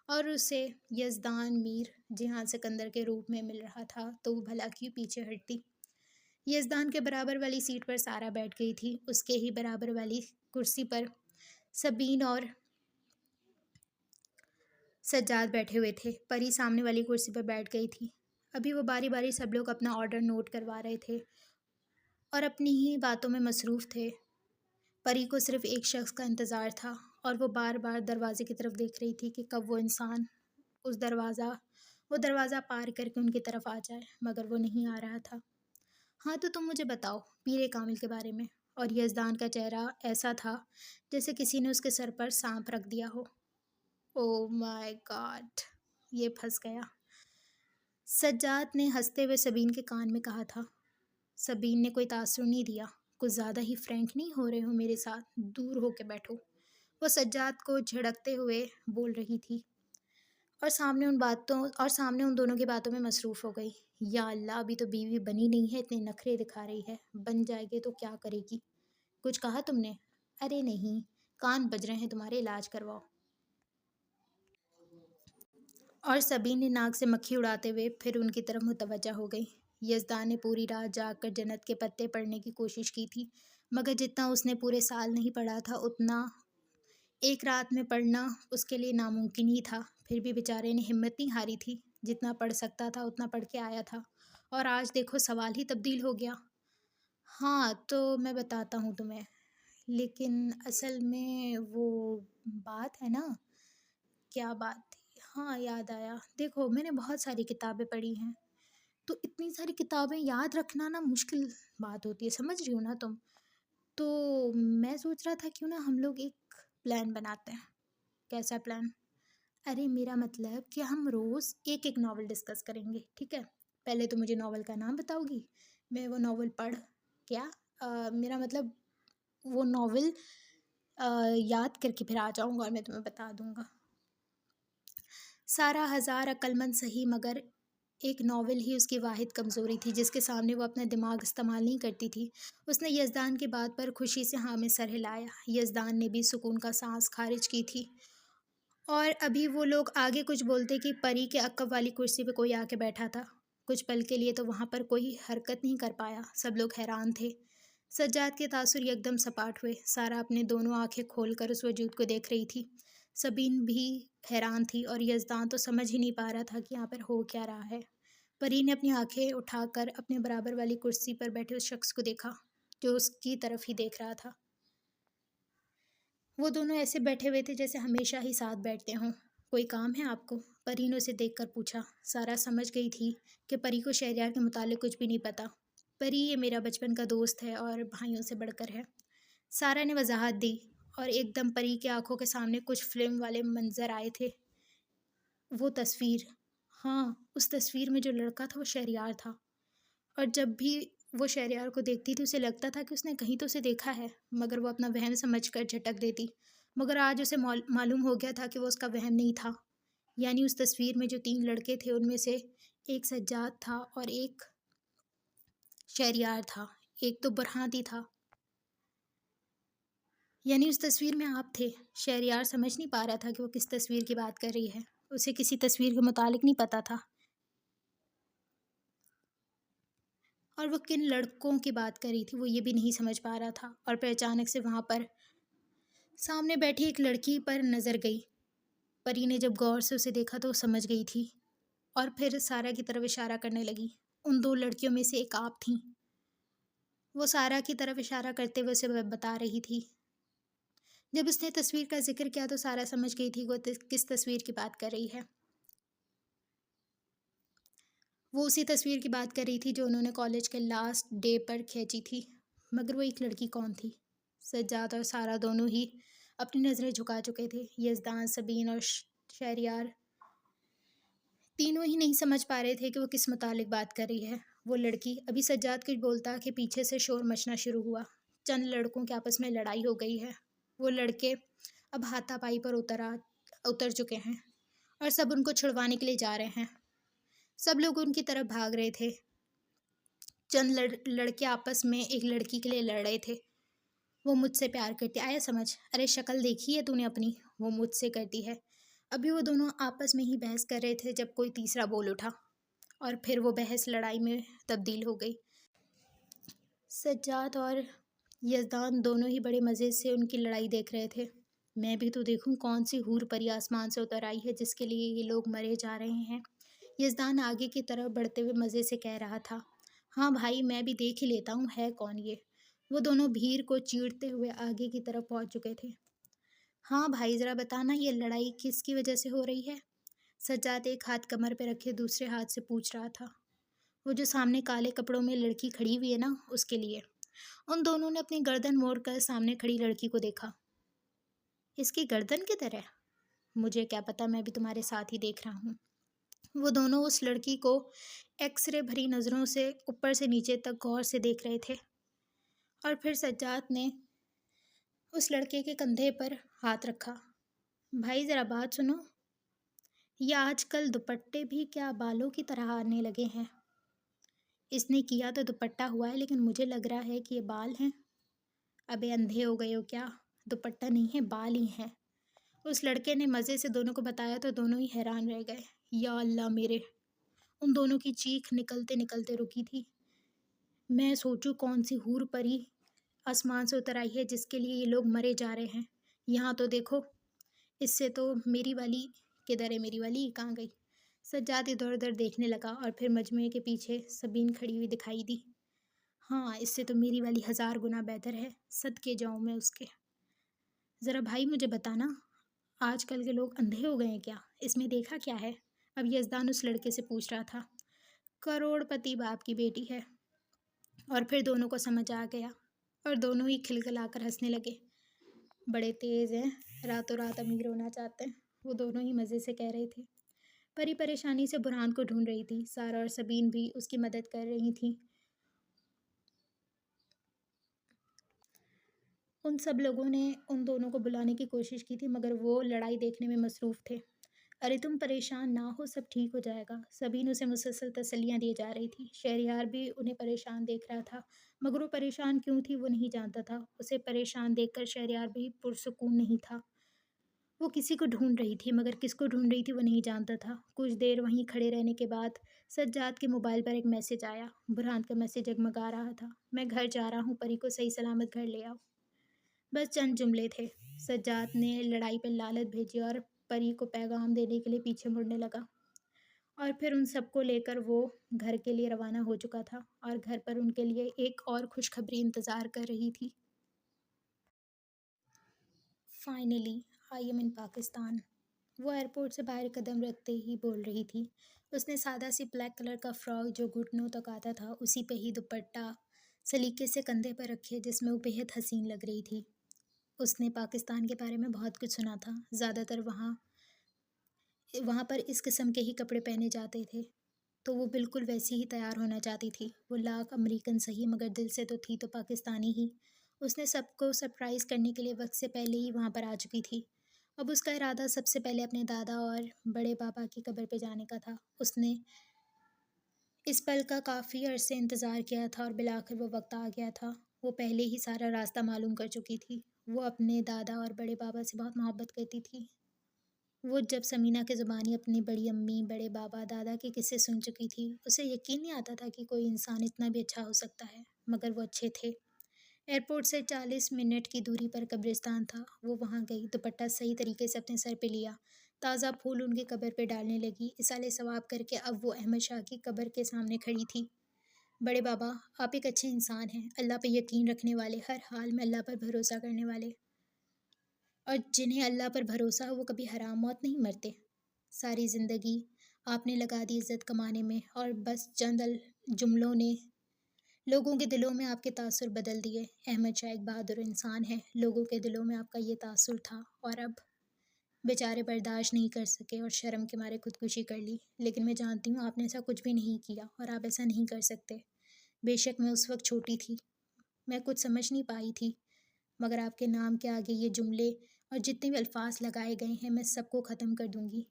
اور اسے یزدان میر جہان سکندر کے روپ میں مل رہا تھا، تو وہ بھلا کیوں پیچھے ہٹتی۔ یزدان کے برابر والی سیٹ پر سارا بیٹھ گئی تھی۔ اس کے ہی برابر والی کرسی پر سبین اور سجاد بیٹھے ہوئے تھے، پری سامنے والی کرسی پر بیٹھ گئی تھی۔ ابھی وہ باری باری سب لوگ اپنا آرڈر نوٹ کروا رہے تھے اور اپنی ہی باتوں میں مصروف تھے۔ پری کو صرف ایک شخص کا انتظار تھا اور وہ بار بار دروازے کی طرف دیکھ رہی تھی کہ کب وہ انسان وہ دروازہ پار کر کے ان کی طرف آ جائے، مگر وہ نہیں آ رہا تھا۔ ہاں تو تم مجھے بتاؤ پیر کامل کے بارے میں۔ اور یزدان کا چہرہ ایسا تھا جیسے کسی نے اس کے سر پر سانپ رکھ دیا ہو۔ او مائی گاڈ، یہ پھنس گیا، سجاد نے ہنستے ہوئے سبین کے کان میں کہا تھا۔ سبین نے کوئی تاثر نہیں دیا۔ کچھ زیادہ ہی فرینک نہیں ہو رہے ہو میرے ساتھ، دور ہو کے بیٹھو، وہ سجاد کو جھڑکتے ہوئے بول رہی تھی اور سامنے ان دونوں کی باتوں میں مصروف ہو گئی۔ یا اللہ، ابھی تو بیوی بنی نہیں ہے، اتنے نخرے دکھا رہی ہے، بن جائے گی تو کیا کرے گی؟ کچھ کہا تم نے؟ ارے نہیں، کان بج رہے ہیں تمہارے، علاج کرواؤ۔ اور سبین نے ناک سے مکھی اڑاتے ہوئے پھر ان کی طرف متوجہ ہو گئی۔ یزدان نے پوری رات جاگ کر جنت کے پتے پڑھنے کی کوشش کی تھی، مگر جتنا اس نے پورے سال نہیں پڑھا تھا اتنا ایک رات میں پڑھنا اس کے لیے ناممکن ہی تھا۔ پھر بھی بیچارے نے ہمت نہیں ہاری تھی، جتنا پڑھ سکتا تھا اتنا پڑھ کے آیا تھا، اور آج دیکھو سوال ہی تبدیل ہو گیا۔ ہاں تو میں بتاتا ہوں تمہیں، لیکن اصل میں وہ بات ہے نا۔ کیا بات تھی؟ ہاں یاد آیا، دیکھو میں نے بہت ساری کتابیں پڑھی ہیں، تو اتنی ساری کتابیں یاد رکھنا نا مشکل بات ہوتی ہے، سمجھ رہی ہو نا تم؟ تو میں سوچ رہا تھا کیوں نہ ہم لوگ ایک پلان بناتے ہیں۔ کیسا پلان؟ ارے میرا مطلب کہ ہم روز ایک ایک ناول ڈسکس کریں گے، ٹھیک ہے؟ پہلے تو مجھے ناول کا نام بتاؤ گی، میں وہ ناول میرا مطلب وہ ناول یاد کر کے پھر آ جاؤں گا اور میں تمہیں بتا دوں گا۔ سارا ہزار عقل مند صحیح، مگر ایک ناول ہی اس کی واحد کمزوری تھی جس کے سامنے وہ اپنا دماغ استعمال نہیں کرتی تھی۔ اس نے یزدان کی بات پر خوشی سے ہاں میں سر ہلایا۔ یزدان نے بھی سکون کا سانس خارج کی تھی، اور ابھی وہ لوگ آگے کچھ بولتے کہ پری کے عقب والی کرسی پہ کوئی آ کے بیٹھا تھا۔ کچھ پل کے لیے تو وہاں پر کوئی حرکت نہیں کر پایا، سب لوگ حیران تھے۔ سجاد کے تاثر یکدم سپاٹ ہوئے، سارا اپنے دونوں آنکھیں کھول کر اس وجود کو دیکھ رہی تھی۔ سبین بھی حیران تھی اور یزدان تو سمجھ ہی نہیں پا رہا تھا کہ یہاں پر ہو کیا رہا ہے۔ پری نے اپنی آنکھیں اٹھا کر اپنے برابر والی کرسی پر بیٹھے اس شخص کو دیکھا جو اس کی طرف ہی دیکھ رہا تھا۔ وہ دونوں ایسے بیٹھے ہوئے تھے جیسے ہمیشہ ہی ساتھ بیٹھتے ہوں۔ کوئی کام ہے آپ کو؟ پری نے اسے دیکھ کر پوچھا۔ سارا سمجھ گئی تھی کہ پری کو شہریار کے متعلق کچھ بھی نہیں پتا۔ پری یہ میرا بچپن کا دوست ہے اور بھائیوں سے بڑھ کر ہے، سارا نے وضاحت دی، اور ایک دم پری کی آنکھوں کے سامنے کچھ فلم والے منظر آئے تھے۔ وہ تصویر، ہاں اس تصویر میں جو لڑکا تھا وہ شہریار تھا، اور جب بھی وہ شہریار کو دیکھتی تھی اسے لگتا تھا کہ اس نے کہیں تو اسے دیکھا ہے، مگر وہ اپنا وہم سمجھ کر جھٹک دیتی۔ مگر آج اسے معلوم ہو گیا تھا کہ وہ اس کا وہم نہیں تھا، یعنی اس تصویر میں جو 3 لڑکے تھے ان میں سے ایک سجاد تھا اور ایک شہریار تھا، ایک تو برہاتی تھا، یعنی اس تصویر میں آپ تھے۔ شہریار سمجھ نہیں پا رہا تھا کہ وہ کس تصویر کی بات کر رہی ہے، اسے کسی تصویر کے متعلق نہیں پتا تھا، اور وہ کن لڑکوں کی بات کر رہی تھی وہ یہ بھی نہیں سمجھ پا رہا تھا۔ اور پھر اچانک سے وہاں پر سامنے بیٹھی ایک لڑکی پر نظر گئی۔ پری نے جب غور سے اسے دیکھا تو وہ سمجھ گئی تھی، اور پھر سارا کی طرف اشارہ کرنے لگی۔ ان 2 لڑکیوں میں سے ایک آپ تھیں۔ وہ سارا کی طرف اشارہ کرتے ہوئے اسے بتا رہی تھی۔ جب اس نے تصویر کا ذکر کیا تو سارا سمجھ گئی تھی وہ کس تصویر کی بات کر رہی ہے۔ وہ اسی تصویر کی بات کر رہی تھی جو انہوں نے کالج کے لاسٹ ڈے پر کھینچی تھی، مگر وہ ایک لڑکی کون تھی؟ سجاد اور سارا دونوں ہی اپنی نظریں جھکا چکے تھے۔ یزدان، سبین اور شہریار تینوں ہی نہیں سمجھ پا رہے تھے کہ وہ کس متعلق بات کر رہی ہے۔ وہ لڑکی، ابھی سجاد کچھ بولتا کہ پیچھے سے شور مچنا شروع ہوا۔ چند لڑکوں کے آپس میں لڑائی ہو گئی ہے۔ وہ لڑکے اب ہاتھا پائی پر اتر چکے ہیں اور سب ان کو چھڑوانے کے لیے جا رہے ہیں۔ سب لوگ ان کی طرف بھاگ رہے تھے۔ چند لڑکے آپس میں ایک لڑکی کے لیے لڑ رہے تھے۔ وہ مجھ سے پیار کرتی، آیا سمجھ؟ ارے شکل دیکھی ہے تو نے اپنی؟ وہ مجھ سے کرتی ہے۔ ابھی وہ دونوں آپس میں ہی بحث کر رہے تھے جب کوئی تیسرا بول اٹھا، اور پھر وہ بحث لڑائی میں تبدیل ہو گئی۔ سجاد اور یزدان دونوں ہی بڑے مزے سے ان کی لڑائی دیکھ رہے تھے۔ میں بھی تو دیکھوں کون سی حور پری آسمان سے اتر آئی ہے جس کے لیے یہ لوگ مرے جا رہے ہیں۔ یزدان آگے کی طرف بڑھتے ہوئے مزے سے کہہ رہا تھا۔ ہاں بھائی، میں بھی دیکھ ہی لیتا ہوں ہے کون یہ۔ وہ دونوں بھیڑ کو چیرتے ہوئے آگے کی طرف پہنچ چکے تھے۔ ہاں بھائی، ذرا بتانا یہ لڑائی کس کی وجہ سے ہو رہی ہے؟ سجاد ایک ہاتھ کمر پہ رکھے دوسرے ہاتھ سے پوچھ رہا تھا۔ وہ جو سامنے کالے کپڑوں میں لڑکی کھڑی ہوئی ہے نا، اس کے لیے۔ ان دونوں نے اپنی گردن موڑ کر سامنے کھڑی لڑکی کو دیکھا۔ اس کی گردن کدھر ہے؟ مجھے کیا پتا، میں بھی تمہارے ساتھ ہی دیکھ رہا ہوں۔ وہ دونوں اس لڑکی کو ایکس رے بھری نظروں سے اوپر سے نیچے تک غور سے دیکھ رہے تھے، اور پھر سجاد نے اس لڑکے کے کندھے پر ہاتھ رکھا۔ بھائی ذرا بات سنو، یہ آج کل دوپٹے بھی کیا بالوں کی طرح آنے لگے ہیں؟ اس نے کیا تو دوپٹہ ہوا ہے، لیکن مجھے لگ رہا ہے کہ یہ بال ہیں۔ ابے اندھے ہو گئے ہو کیا؟ دوپٹہ نہیں ہے، بال ہی ہیں۔ اس لڑکے نے مزے سے دونوں کو بتایا تو دونوں ہی حیران رہ گئے۔ یا اللہ میرے! ان دونوں کی چیخ نکلتے نکلتے رکی تھی۔ میں سوچوں کون سی حور پری آسمان سے اتر آئی ہے جس کے لیے یہ لوگ مرے جا رہے ہیں۔ یہاں تو دیکھو، اس سے تو میری والی کدھر ہے؟ میری والی کہاں گئی؟ سجاد ادھر ادھر دیکھنے لگا اور پھر مجموعے کے پیچھے سبین کھڑی ہوئی دکھائی دی۔ ہاں، اس سے تو میری والی 1000 گنا بہتر ہے، صدقے جاؤں میں اس کے۔ ذرا بھائی مجھے بتانا، آج کل کے لوگ اندھے ہو گئے ہیں کیا؟ اس میں دیکھا کیا ہے؟ اب یزدان اس لڑکے سے پوچھ رہا تھا۔ کروڑ پتی باپ کی بیٹی ہے۔ اور پھر دونوں کو سمجھ آ گیا اور دونوں ہی کھلکھلا کر ہنسنے لگے۔ بڑے تیز ہیں، راتوں رات امیر ہونا چاہتے ہیں، وہ دونوں ہی مزے سے کہہ رہے تھے۔ پری پریشانی سے برہان کو ڈھونڈ رہی تھی۔ سارا اور سبین بھی اس کی مدد کر رہی تھیں۔ ان سب لوگوں نے ان دونوں کو بلانے کی کوشش کی تھی، مگر وہ لڑائی دیکھنے میں مصروف تھے۔ ارے تم پریشان نہ ہو، سب ٹھیک ہو جائے گا۔ سبین اسے مسلسل تسلیاں دیے جا رہی تھی۔ شہریار بھی انہیں پریشان دیکھ رہا تھا، مگر وہ پریشان کیوں تھی وہ نہیں جانتا تھا۔ اسے پریشان دیکھ کر شہریار بھی پرسکون نہیں تھا۔ وہ کسی کو ڈھونڈ رہی تھی، مگر کس کو ڈھونڈ رہی تھی وہ نہیں جانتا تھا۔ کچھ دیر وہیں کھڑے رہنے کے بعد سجاد کے موبائل پر ایک میسج آیا۔ برہان کا میسج جگمگا رہا تھا۔ میں گھر جا رہا ہوں، پری کو صحیح سلامت گھر لے آؤ۔ بس چند جملے تھے۔ سجاد نے لڑائی پہ لالت بھیجی اور پری کو پیغام دینے کے لیے پیچھے مڑنے لگا، اور پھر ان سب کو لے کر وہ گھر کے لیے روانہ ہو چکا تھا، اور گھر پر ان کے لیے ایک اور خوشخبری انتظار کر رہی تھی۔ فائنلی آئی ایم ان پاکستان، وہ ایئرپورٹ سے باہر قدم رکھتے ہی بول رہی تھی۔ اس نے سادہ سی بلیک کلر کا فراک جو گھٹنوں تک آتا تھا، اسی پہ ہی دوپٹہ سلیقے سے کندھے پر رکھے، جس میں وہ بےحد حسین لگ رہی تھی۔ اس نے پاکستان کے بارے میں بہت کچھ سنا تھا، زیادہ تر وہاں پر اس قسم کے ہی کپڑے پہنے جاتے تھے، تو وہ بالکل ویسی ہی تیار ہونا چاہتی تھی۔ وہ لاکھ امریکن صحیح، مگر دل سے تو تھی تو پاکستانی ہی۔ اس نے سب کو سرپرائز کرنے کے لیے وقت سے پہلے ہی وہاں پر آ چکی تھی۔ اب اس کا ارادہ سب سے پہلے اپنے دادا اور بڑے بابا کی قبر پہ جانے کا تھا۔ اس نے اس پل کا کافی عرصے انتظار کیا تھا، اور بالآخر وہ وقت آ گیا تھا۔ وہ پہلے ہی سارا راستہ معلوم کر چکی تھی۔ وہ اپنے دادا اور بڑے بابا سے بہت محبت کرتی تھی۔ وہ جب سمینہ کے زبانی اپنی بڑی امی، بڑے بابا، دادا کے قصے سن چکی تھی، اسے یقین نہیں آتا تھا کہ کوئی انسان اتنا بھی اچھا ہو سکتا ہے، مگر وہ اچھے تھے۔ ایئرپورٹ سے 40 منٹ کی دوری پر قبرستان تھا۔ وہ وہاں گئی، دوپٹہ صحیح طریقے سے اپنے سر پہ لیا، تازہ پھول ان کی قبر پہ ڈالنے لگی۔ اصالِ ثواب کر کے اب وہ احمد شاہ کی قبر کے سامنے کھڑی تھی۔ بڑے بابا، آپ ایک اچھے انسان ہیں، اللہ پہ یقین رکھنے والے، ہر حال میں اللہ پر بھروسہ کرنے والے، اور جنہیں اللہ پر بھروسہ ہو وہ کبھی حرام موت نہیں مرتے۔ ساری زندگی آپ نے لگا دی عزت کمانے میں، اور بس چند جملوں نے لوگوں کے دلوں میں آپ کے تاثر بدل دیے۔ احمد شاہ ایک بہادر انسان ہے، لوگوں کے دلوں میں آپ کا یہ تاثر تھا، اور اب بیچارے برداشت نہیں کر سکے اور شرم کے مارے خودکشی کر لی۔ لیکن میں جانتی ہوں آپ نے ایسا کچھ بھی نہیں کیا، اور آپ ایسا نہیں کر سکتے۔ بے شک میں اس وقت چھوٹی تھی، میں کچھ سمجھ نہیں پائی تھی، مگر آپ کے نام کے آگے یہ جملے اور جتنے بھی الفاظ لگائے گئے ہیں، میں سب کو ختم کر دوں گی۔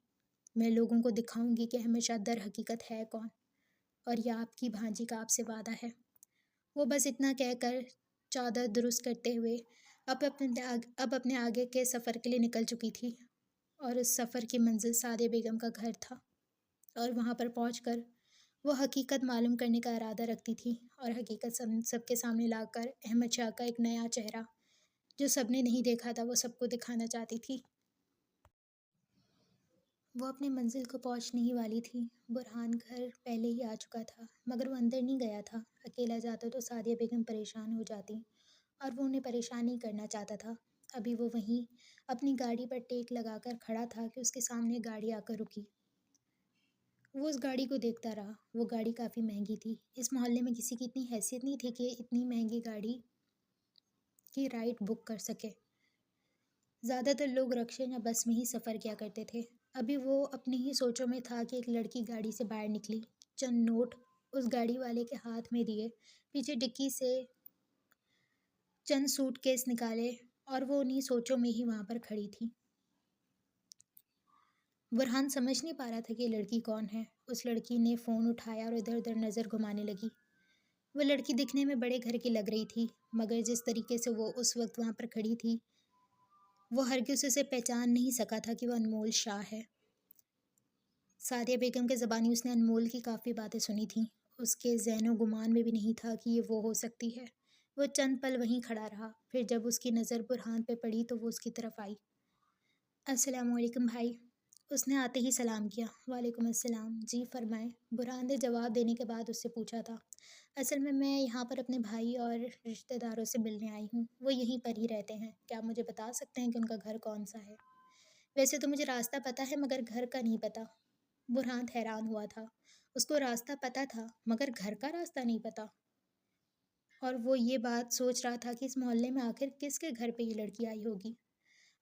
میں لوگوں کو دکھاؤں گی کہ احمد شاہ در حقیقت ہے کون، اور یہ آپ کی بھانجی کا آپ سے وعدہ ہے۔ وہ بس اتنا کہہ کر چادر درست کرتے ہوئے اب اپنے آگے کے سفر کے لیے نکل چکی تھی، اور اس سفر کی منزل سعدیہ بیگم کا گھر تھا، اور وہاں پر پہنچ کر وہ حقیقت معلوم کرنے کا ارادہ رکھتی تھی، اور حقیقت سب کے سامنے لا کر احمد شاہ کا ایک نیا چہرہ جو سب نے نہیں دیکھا تھا وہ سب کو دکھانا چاہتی تھی۔ وہ اپنے منزل کو پہنچنے ہی والی تھی۔ برہان گھر پہلے ہی آ چکا تھا، مگر وہ اندر نہیں گیا تھا۔ اکیلا جاتا تو سعدیہ بیگم پریشان ہو جاتی اور وہ انہیں پریشان نہیں کرنا چاہتا تھا۔ ابھی وہ وہیں اپنی گاڑی پر ٹیک لگا کر کھڑا تھا کہ اس کے سامنے گاڑی آ کر رکی۔ وہ اس گاڑی کو دیکھتا رہا۔ وہ گاڑی کافی مہنگی تھی۔ اس محلے میں کسی کی اتنی حیثیت نہیں تھی کہ اتنی مہنگی گاڑی کی رائڈ بک کر سکے۔ زیادہ تر لوگ رکشے یا بس میں ہی سفر کیا کرتے تھے۔ ابھی وہ اپنی ہی سوچوں میں تھا کہ ایک لڑکی گاڑی سے باہر نکلی، چند نوٹ اس گاڑی والے کے ہاتھ میں دیے، پیچھے ڈکی سے چند سوٹ کیس نکالے اور وہ انہی سوچوں میں ہی وہاں پر کھڑی تھی۔ برہان سمجھ نہیں پا رہا تھا کہ یہ لڑکی کون ہے۔ اس لڑکی نے فون اٹھایا اور ادھر ادھر نظر گھمانے لگی۔ وہ لڑکی دکھنے میں بڑے گھر کی لگ رہی تھی، مگر جس طریقے سے وہ اس وقت وہاں پر کھڑی تھی وہ ہرگز اسے پہچان نہیں سکا تھا کہ وہ انمول شاہ ہے۔ سعدیہ بیگم کے زبانی اس نے انمول کی کافی باتیں سنی تھیں۔ اس کے ذہن و گمان میں بھی نہیں تھا کہ یہ وہ ہو سکتی ہے۔ وہ چند پل وہیں کھڑا رہا، پھر جب اس کی نظر برہان پہ پڑی تو وہ اس کی طرف آئی۔ السلام علیکم بھائی، اس نے آتے ہی سلام کیا۔ وعلیکم السلام، جی فرمائیں، برہان نے جواب دینے کے بعد اس سے پوچھا تھا۔ اصل میں یہاں پر اپنے بھائی اور رشتہ داروں سے ملنے آئی ہوں، وہ یہیں پر ہی رہتے ہیں۔ کیا آپ مجھے بتا سکتے ہیں کہ ان کا گھر کون سا ہے؟ ویسے تو مجھے راستہ پتہ ہے مگر گھر کا نہیں پتہ۔ برہان حیران ہوا تھا۔ اس کو راستہ پتہ تھا مگر گھر کا راستہ نہیں پتہ، اور وہ یہ بات سوچ رہا تھا کہ اس محلے میں آخر کس کے گھر پہ یہ لڑکی آئی ہوگی۔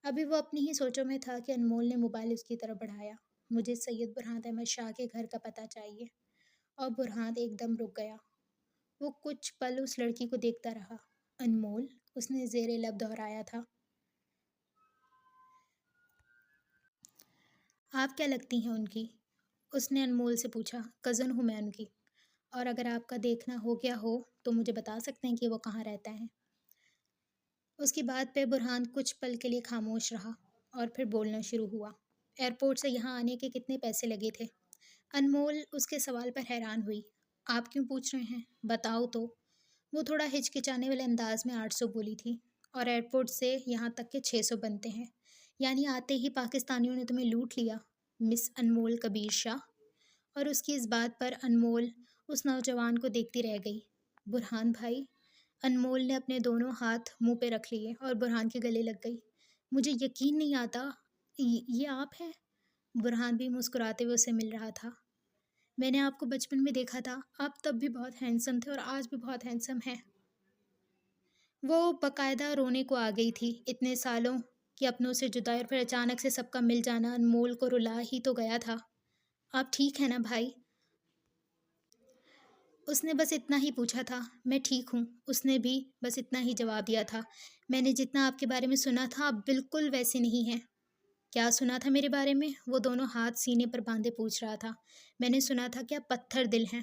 ابھی وہ اپنی ہی سوچوں میں تھا کہ انمول نے موبائل اس کی طرف بڑھایا۔ مجھے سید برہان احمد شاہ کے گھر کا پتہ چاہیے۔ اور برہان ایک دم رک گیا۔ وہ کچھ پل اس لڑکی کو دیکھتا رہا۔ انمول، اس نے زیر لب دہرایا تھا۔ آپ کیا لگتی ہیں ان کی؟ اس نے انمول سے پوچھا۔ کزن ہوں میں ان کی، اور اگر آپ کا دیکھنا ہو گیا ہو تو مجھے بتا سکتے ہیں کہ وہ کہاں رہتا ہے؟ اس کی بات پہ برہان کچھ پل کے لیے خاموش رہا اور پھر بولنا شروع ہوا۔ ایئرپورٹ سے یہاں آنے کے کتنے پیسے لگے تھے؟ انمول اس کے سوال پر حیران ہوئی۔ آپ کیوں پوچھ رہے ہیں؟ بتاؤ تو۔ وہ تھوڑا ہچکچانے والے انداز میں 800 بولی تھی، اور ایئرپورٹ سے یہاں تک کے 600 بنتے ہیں، یعنی آتے ہی پاکستانیوں نے تمہیں لوٹ لیا، مس انمول کبیر شاہ۔ اور اس کی اس بات پر انمول اس نوجوان کو دیکھتی رہ گئی۔ برہان بھائی، انمول نے اپنے دونوں ہاتھ منہ پہ رکھ لیے اور برہان کے گلے لگ گئی۔ مجھے یقین نہیں آتا یہ آپ ہیں؟ برہان بھی مسکراتے ہوئے اسے مل رہا تھا۔ میں نے آپ کو بچپن میں دیکھا تھا، آپ تب بھی بہت ہینڈسم تھے اور آج بھی بہت ہینڈسم ہیں۔ وہ باقاعدہ رونے کو آ گئی تھی۔ اتنے سالوں کے اپنوں سے جدا اور پھر اچانک سے سب کا مل جانا انمول کو رلا ہی تو گیا تھا۔ آپ ٹھیک ہیں نا بھائی؟ اس نے بس اتنا ہی پوچھا تھا۔ میں ٹھیک ہوں، اس نے بھی بس اتنا ہی جواب دیا تھا۔ میں نے جتنا آپ کے بارے میں سنا تھا آپ بالکل ویسے نہیں ہیں۔ کیا سنا تھا میرے بارے میں؟ وہ دونوں ہاتھ سینے پر باندھے پوچھ رہا تھا۔ میں نے سنا تھا کہ آپ پتھر دل ہیں،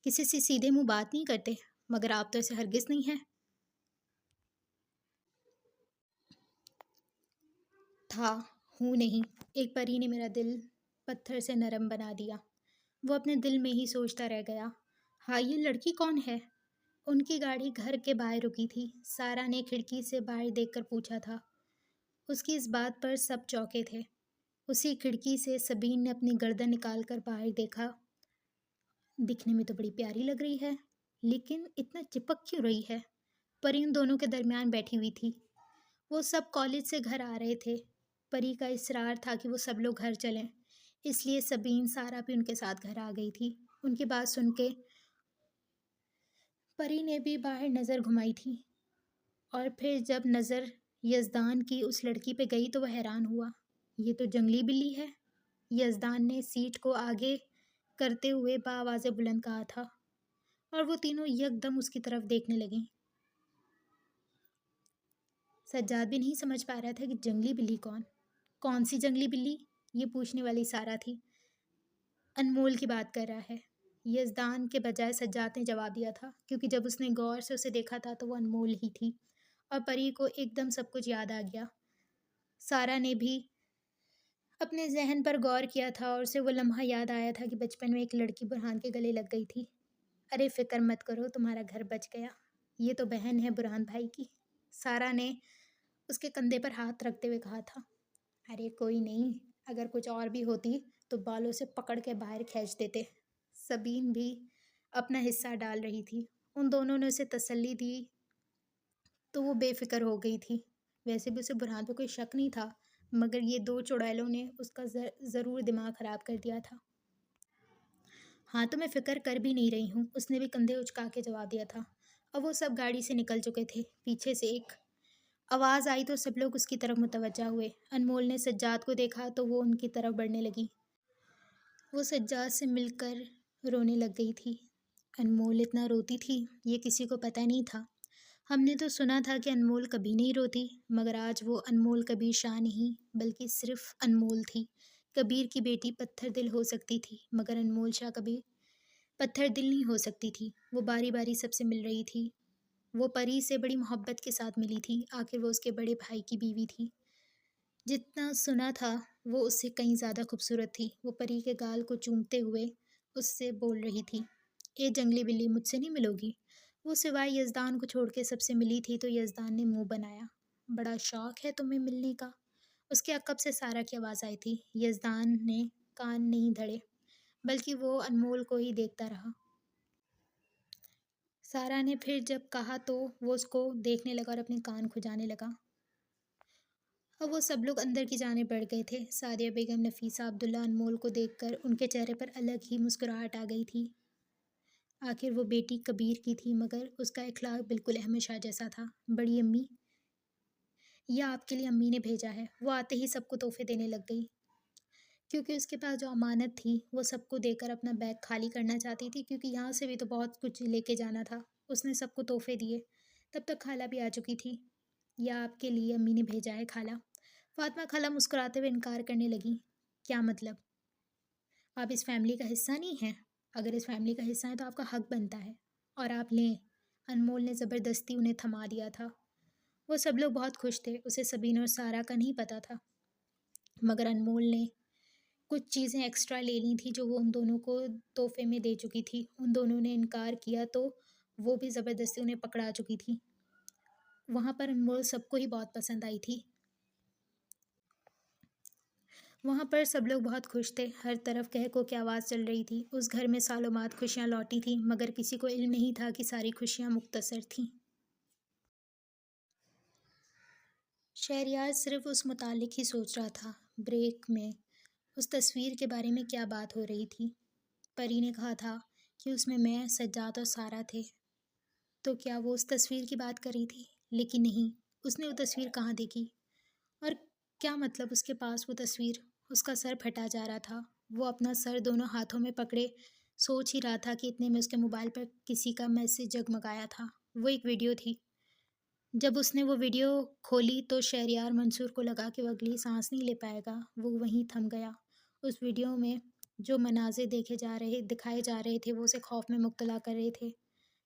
کسی سے سیدھے منہ بات نہیں کرتے، مگر آپ تو ایسے ہرگز نہیں ہیں۔ تھا، ہوں نہیں۔ ایک پری نے میرا دل پتھر سے نرم بنا دیا۔ وہ اپنے دل میں ہی سوچتا رہ گیا۔ ہاں، یہ لڑکی کون ہے؟ ان کی گاڑی گھر کے باہر رکی تھی۔ سارا نے کھڑکی سے باہر دیکھ کر پوچھا تھا۔ اس کی اس بات پر سب چونکے تھے۔ اسی کھڑکی سے سبین نے اپنی گردن نکال کر باہر دیکھا۔ دکھنے میں تو بڑی پیاری لگ رہی ہے، لیکن اتنا چپک کیوں رہی ہے؟ پری ان دونوں کے درمیان بیٹھی ہوئی تھی۔ وہ سب کالج سے گھر آ رہے تھے۔ پری کا اصرار تھا کہ وہ سب لوگ گھر چلیں، اس لیے سبین سارا بھی ان کے ساتھ گھر آ گئی تھی۔ ان کی بات سن کے پری نے بھی باہر نظر گھمائی تھی، اور پھر جب نظر یزدان کی اس لڑکی پہ گئی تو وہ حیران ہوا۔ یہ تو جنگلی بلی ہے، یزدان نے سیٹ کو آگے کرتے ہوئے بآواز بلند کہا تھا، اور وہ تینوں یکدم اس کی طرف دیکھنے لگیں۔ سجاد بھی نہیں سمجھ پا رہا تھا کہ جنگلی بلی کون سی جنگلی بلی؟ یہ پوچھنے والی سارا تھی۔ انمول کی بات کر رہا ہے، یزدان کے بجائے سجاد نے جواب دیا تھا، کیونکہ جب اس نے غور سے اسے دیکھا تھا تو وہ انمول ہی تھی، اور پری کو ایک دم سب کچھ یاد آ گیا۔ سارا نے بھی اپنے ذہن پر غور کیا تھا اور اسے وہ لمحہ یاد آیا تھا کہ بچپن میں ایک لڑکی برہان کے گلے لگ گئی تھی۔ ارے فکر مت کرو، تمہارا گھر بچ گیا، یہ تو بہن ہے برہان بھائی کی۔ سارا نے اس کے کندھے پر ہاتھ رکھتے ہوئے کہا تھا، ارے کوئی نہیں، اگر کچھ اور بھی ہوتی تو بالوں سے پکڑ کے باہر کھینچ دیتے۔ سبین بھی اپنا حصہ ڈال رہی تھی۔ ان دونوں نے اسے تسلی دی تو وہ بے فکر ہو گئی تھی۔ ویسے بھی اسے برہان پہ کوئی شک نہیں تھا، مگر یہ دو چڑیلوں نے اس کا ضرور دماغ خراب کر دیا تھا۔ ہاں تو میں فکر کر بھی نہیں رہی ہوں، اس نے بھی کندھے اچکا کے جواب دیا تھا۔ اب وہ سب گاڑی سے نکل چکے تھے۔ پیچھے سے ایک آواز آئی تو سب لوگ اس کی طرف متوجہ ہوئے۔ انمول نے سجاد کو دیکھا تو وہ ان کی طرف بڑھنے لگی۔ وہ سجاد سے مل کر رونے لگ گئی تھی۔ انمول اتنا روتی تھی یہ کسی کو پتہ نہیں تھا۔ ہم نے تو سنا تھا کہ انمول کبھی نہیں روتی، مگر آج وہ انمول کبیر شاہ نہیں بلکہ صرف انمول تھی۔ کبیر کی بیٹی پتھر دل ہو سکتی تھی، مگر انمول شاہ کبھی پتھر دل نہیں ہو سکتی تھی۔ وہ باری باری سب سے مل رہی تھی۔ وہ پری سے بڑی محبت کے ساتھ ملی تھی، آخر وہ اس کے بڑے بھائی کی بیوی تھی۔ جتنا سنا تھا وہ اس سے کہیں زیادہ خوبصورت تھی۔ وہ پری کے گال کو چومتے ہوئے اس سے بول رہی تھی، اے جنگلی بلی، مجھ سے نہیں ملو گی؟ وہ سوائے یزدان کو چھوڑ کے سب سے ملی تھی تو یزدان نے منہ بنایا، بڑا شوق ہے تمہیں ملنے کا؟ اس کے عقب سے سارا کی آواز آئی تھی۔ یزدان نے کان نہیں دھڑے بلکہ وہ انمول کو ہی دیکھتا رہا۔ سارا نے پھر جب کہا تو وہ اس کو دیکھنے لگا اور اپنے کان کھجانے لگا۔ اب وہ سب لوگ اندر کی جانب بڑھ گئے تھے۔ سعدیہ بیگم، نفیسہ، عبداللہ، انمول کو دیکھ کر ان کے چہرے پر الگ ہی مسکراہٹ آ گئی تھی۔ آخر وہ بیٹی کبیر کی تھی، مگر اس کا اخلاق بالکل احمد شاہ جیسا تھا۔ بڑی امی، یہ آپ کے لیے امی نے بھیجا ہے۔ وہ آتے ہی سب کو تحفے دینے لگ گئی، کیونکہ اس کے پاس جو امانت تھی وہ سب کو دے کر اپنا بیگ خالی کرنا چاہتی تھی، کیونکہ یہاں سے بھی تو بہت کچھ لے کے جانا تھا۔ اس نے سب کو تحفے دیے۔ تب تک خالہ بھی آ چکی تھی۔ یہ آپ کے لیے امی نے بھیجا ہے خالہ۔ فاطمہ خالہ مسکراتے ہوئے انکار کرنے لگی، کیا مطلب؟ آپ اس فیملی کا حصہ نہیں ہیں؟ اگر اس فیملی کا حصہ ہے تو آپ کا حق بنتا ہے، اور آپ لیں۔ انمول نے زبردستی انہیں تھما دیا تھا۔ وہ سب لوگ بہت خوش تھے۔ اسے سبین اور سارا کا نہیں پتہ تھا، مگر انمول نے کچھ چیزیں ایکسٹرا لے لی تھیں جو وہ ان دونوں کو تحفے میں دے چکی تھی۔ ان دونوں نے انکار کیا تو وہ بھی زبردستی انہیں پکڑا چکی تھی۔ وہاں پر انمول سب کو ہی بہت پسند آئی تھی۔ وہاں پر سب لوگ بہت خوش تھے۔ ہر طرف کہکو کی آواز چل رہی تھی۔ اس گھر میں سالوں بعد خوشیاں لوٹی تھیں، مگر کسی کو علم نہیں تھا کہ ساری خوشیاں مختصر تھیں۔ شہریار صرف اس متعلق ہی سوچ رہا تھا۔ بریک میں اس تصویر کے بارے میں کیا بات ہو رہی تھی؟ پری نے کہا تھا کہ اس میں سجاد اور سارا تھے، تو کیا وہ اس تصویر کی بات کر رہی تھی؟ لیکن نہیں، اس نے وہ تصویر کہاں دیکھی؟ اور کیا مطلب اس کے پاس وہ تصویر؟ اس کا سر پھٹا جا رہا تھا۔ وہ اپنا سر دونوں ہاتھوں میں پکڑے سوچ ہی رہا تھا کہ اتنے میں اس کے موبائل پر کسی کا میسج جگمگایا تھا۔ وہ ایک ویڈیو تھی۔ جب اس نے وہ ویڈیو کھولی تو شہریار منصور کو لگا کہ وہ اگلی سانس نہیں لے پائے گا۔ وہ وہیں تھم گیا۔ اس ویڈیو میں جو مناظر دکھائے جا رہے تھے وہ اسے خوف میں مبتلا کر رہے تھے۔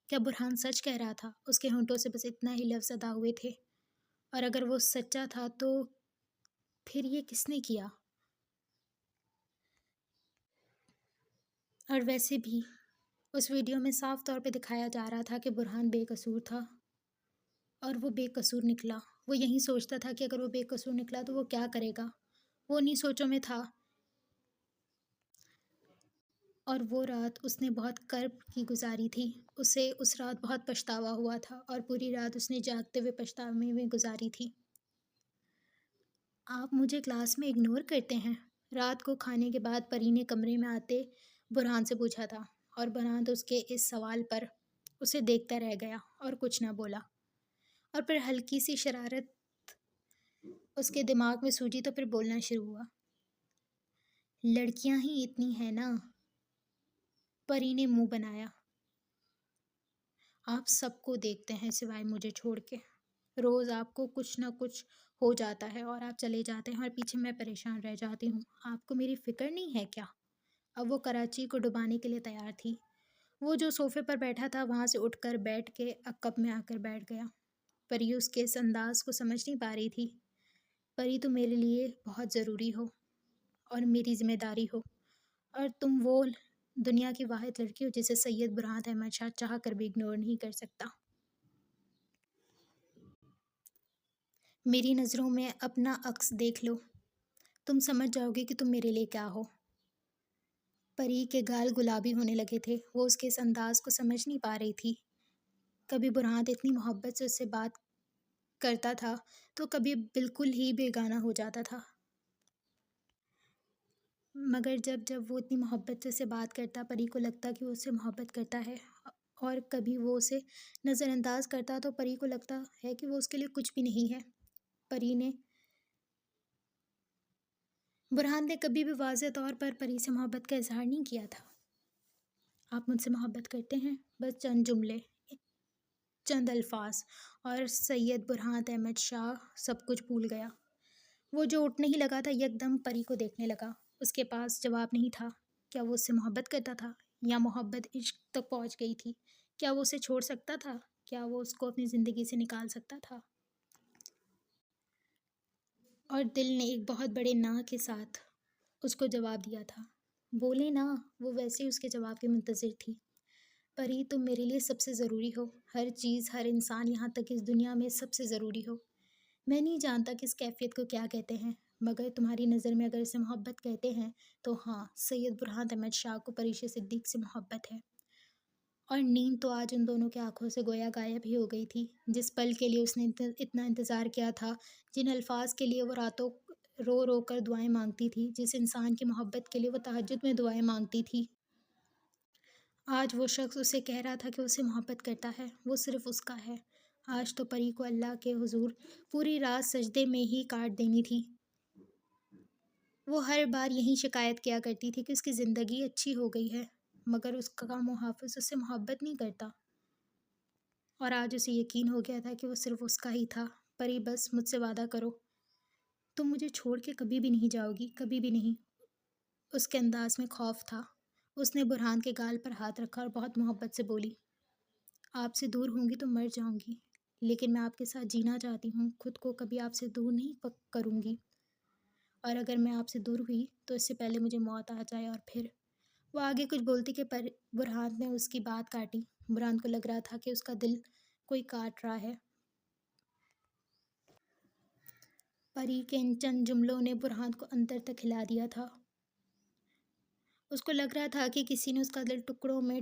کیا برہان سچ کہہ رہا تھا؟ اس کے ہونٹوں سے بس اتنا ہی لفظ ادا ہوئے تھے، اور اگر وہ سچا تھا تو پھر یہ کس نے کیا؟ اور ویسے بھی اس ویڈیو میں صاف طور پہ دکھایا جا رہا تھا کہ برہان بے قصور تھا، اور وہ بے قصور نکلا۔ وہ یہی سوچتا تھا کہ اگر وہ بے قصور نکلا تو وہ کیا کرے گا۔ وہ انہی سوچوں میں تھا، اور وہ رات اس نے بہت کرب کی گزاری تھی۔ اسے اس رات بہت پچھتاوا ہوا تھا، اور پوری رات اس نے جاگتے ہوئے پچھتاوے میں گزاری تھی۔ آپ مجھے کلاس میں اگنور کرتے ہیں؟ رات کو کھانے کے بعد پری نے کمرے میں آتے برہان سے پوچھا تھا، اور برہان تو اس کے اس سوال پر اسے دیکھتا رہ گیا اور کچھ نہ بولا۔ اور پھر ہلکی سی شرارت اس کے دماغ میں سوجی تو پھر بولنا شروع ہوا، لڑکیاں ہی اتنی ہیں نا؟ پری نے منہ بنایا، آپ سب کو دیکھتے ہیں سوائے مجھے چھوڑ کے۔ روز آپ کو کچھ نہ کچھ ہو جاتا ہے اور آپ چلے جاتے ہیں، اور پیچھے میں پریشان رہ جاتی ہوں۔ آپ کو میری فکر نہیں ہے کیا؟ اب وہ کراچی کو ڈبانے کے لیے تیار تھی۔ وہ جو صوفے پر بیٹھا تھا وہاں سے اٹھ کر بیٹھ کے عقب میں آ کر بیٹھ گیا۔ پری اس کے اس انداز کو سمجھ نہیں پا رہی تھی۔ پری تم میرے لیے بہت ضروری ہو اور میری ذمہ داری ہو، اور تم وہ دنیا کی واحد لڑکی ہو جسے سید برہان احمد شاہ چاہ کر بھی اگنور نہیں کر سکتا۔ میری نظروں میں اپنا عکس دیکھ لو، تم سمجھ جاؤ گے کہ تم میرے لیے کیا ہو۔ پری کے گال گلابی ہونے لگے تھے، وہ اس کے اس انداز کو سمجھ نہیں پا رہی تھی۔ کبھی برہان اتنی محبت سے اس سے بات کرتا تھا تو کبھی بالکل ہی بیگانہ ہو جاتا تھا، مگر جب جب وہ اتنی محبت سے اسے بات کرتا، پری کو لگتا کہ وہ اس سے محبت کرتا ہے، اور کبھی وہ اسے نظر انداز کرتا تو پری کو لگتا ہے کہ وہ اس کے لیے کچھ بھی نہیں ہے۔ برہان نے کبھی بھی واضح طور پر پری سے محبت کا اظہار نہیں کیا تھا۔ آپ مجھ سے محبت کرتے ہیں؟ بس چند جملے، چند الفاظ، اور سید برہان احمد شاہ سب کچھ بھول گیا۔ وہ جو اٹھنے ہی لگا تھا یکدم پری کو دیکھنے لگا۔ اس کے پاس جواب نہیں تھا۔ کیا وہ اس سے محبت کرتا تھا، یا محبت عشق تک پہنچ گئی تھی؟ کیا وہ اسے چھوڑ سکتا تھا؟ کیا وہ اس کو اپنی زندگی سے نکال سکتا تھا؟ اور دل نے ایک بہت بڑے نا کے ساتھ اس کو جواب دیا تھا۔ بولے نا، وہ ویسے ہی اس کے جواب کے منتظر تھی۔ پری، تم میرے لیے سب سے ضروری ہو، ہر چیز، ہر انسان، یہاں تک اس دنیا میں سب سے ضروری ہو۔ میں نہیں جانتا کہ اس کیفیت کو کیا کہتے ہیں، مگر تمہاری نظر میں اگر اسے محبت کہتے ہیں تو ہاں، سید برہان احمد شاہ کو پریش صدیق سے محبت ہے۔ اور نیند تو آج ان دونوں کی آنکھوں سے گویا غائب ہی ہو گئی تھی۔ جس پل کے لیے اس نے اتنا انتظار کیا تھا، جن الفاظ کے لیے وہ راتوں رو رو کر دعائیں مانگتی تھی، جس انسان کی محبت کے لیے وہ تہجد میں دعائیں مانگتی تھی، آج وہ شخص اسے کہہ رہا تھا کہ اسے محبت کرتا ہے، وہ صرف اس کا ہے۔ آج تو پری کو اللہ کے حضور پوری رات سجدے میں ہی کاٹ دینی تھی۔ وہ ہر بار یہی شکایت کیا کرتی تھی کہ اس کی زندگی اچھی ہو گئی ہے، مگر اس کا محافظ اس سے محبت نہیں کرتا، اور آج اسے یقین ہو گیا تھا کہ وہ صرف اس کا ہی تھا۔ پری، بس مجھ سے وعدہ کرو، تم مجھے چھوڑ کے کبھی بھی نہیں جاؤ گی، کبھی بھی نہیں۔ اس کے انداز میں خوف تھا۔ اس نے برہان کے گال پر ہاتھ رکھا اور بہت محبت سے بولی، آپ سے دور ہوں گی تو مر جاؤں گی، لیکن میں آپ کے ساتھ جینا چاہتی ہوں، خود کو کبھی آپ سے دور نہیں کروں گی، اور اگر میں آپ سے دور ہوئی تو اس سے پہلے مجھے موت آ جائے۔ اور پھر وہ آگے کچھ بولتی کہ برہان نے اس کی بات کاٹی۔ برہان کو لگ رہا تھا کہ اس کا دل کوئی کاٹ رہا ہے۔ پری کے ان چند جملوں نے برہان کو اندر تک ہلا دیا تھا۔ اس کو لگ رہا تھا کہ کسی نے اس کا دل ٹکڑوں میں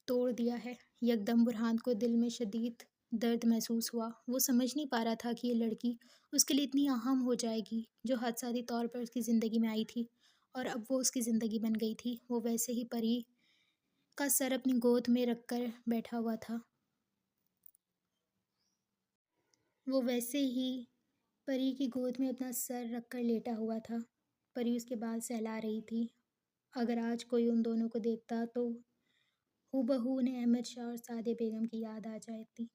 توڑ دیا ہے۔ یکدم برہان کو دل میں شدید درد محسوس ہوا۔ وہ سمجھ نہیں پا رہا تھا کہ یہ لڑکی اس کے لیے اتنی اہم ہو جائے گی، جو حادثاتی طور پر اس کی زندگی میں آئی تھی، اور اب وہ اس کی زندگی بن گئی تھی۔ وہ ویسے ہی پری کا سر اپنی گود میں رکھ کر بیٹھا ہوا تھا۔ وہ ویسے ہی پری کی گود میں اپنا سر رکھ کر لیٹا ہوا تھا۔ پری اس کے بال سہلا رہی تھی۔ اگر آج کوئی ان دونوں کو دیکھتا تو ہو بہو انہیں احمد شاہ اور سعدیہ بیگم کی یاد آ جاتی۔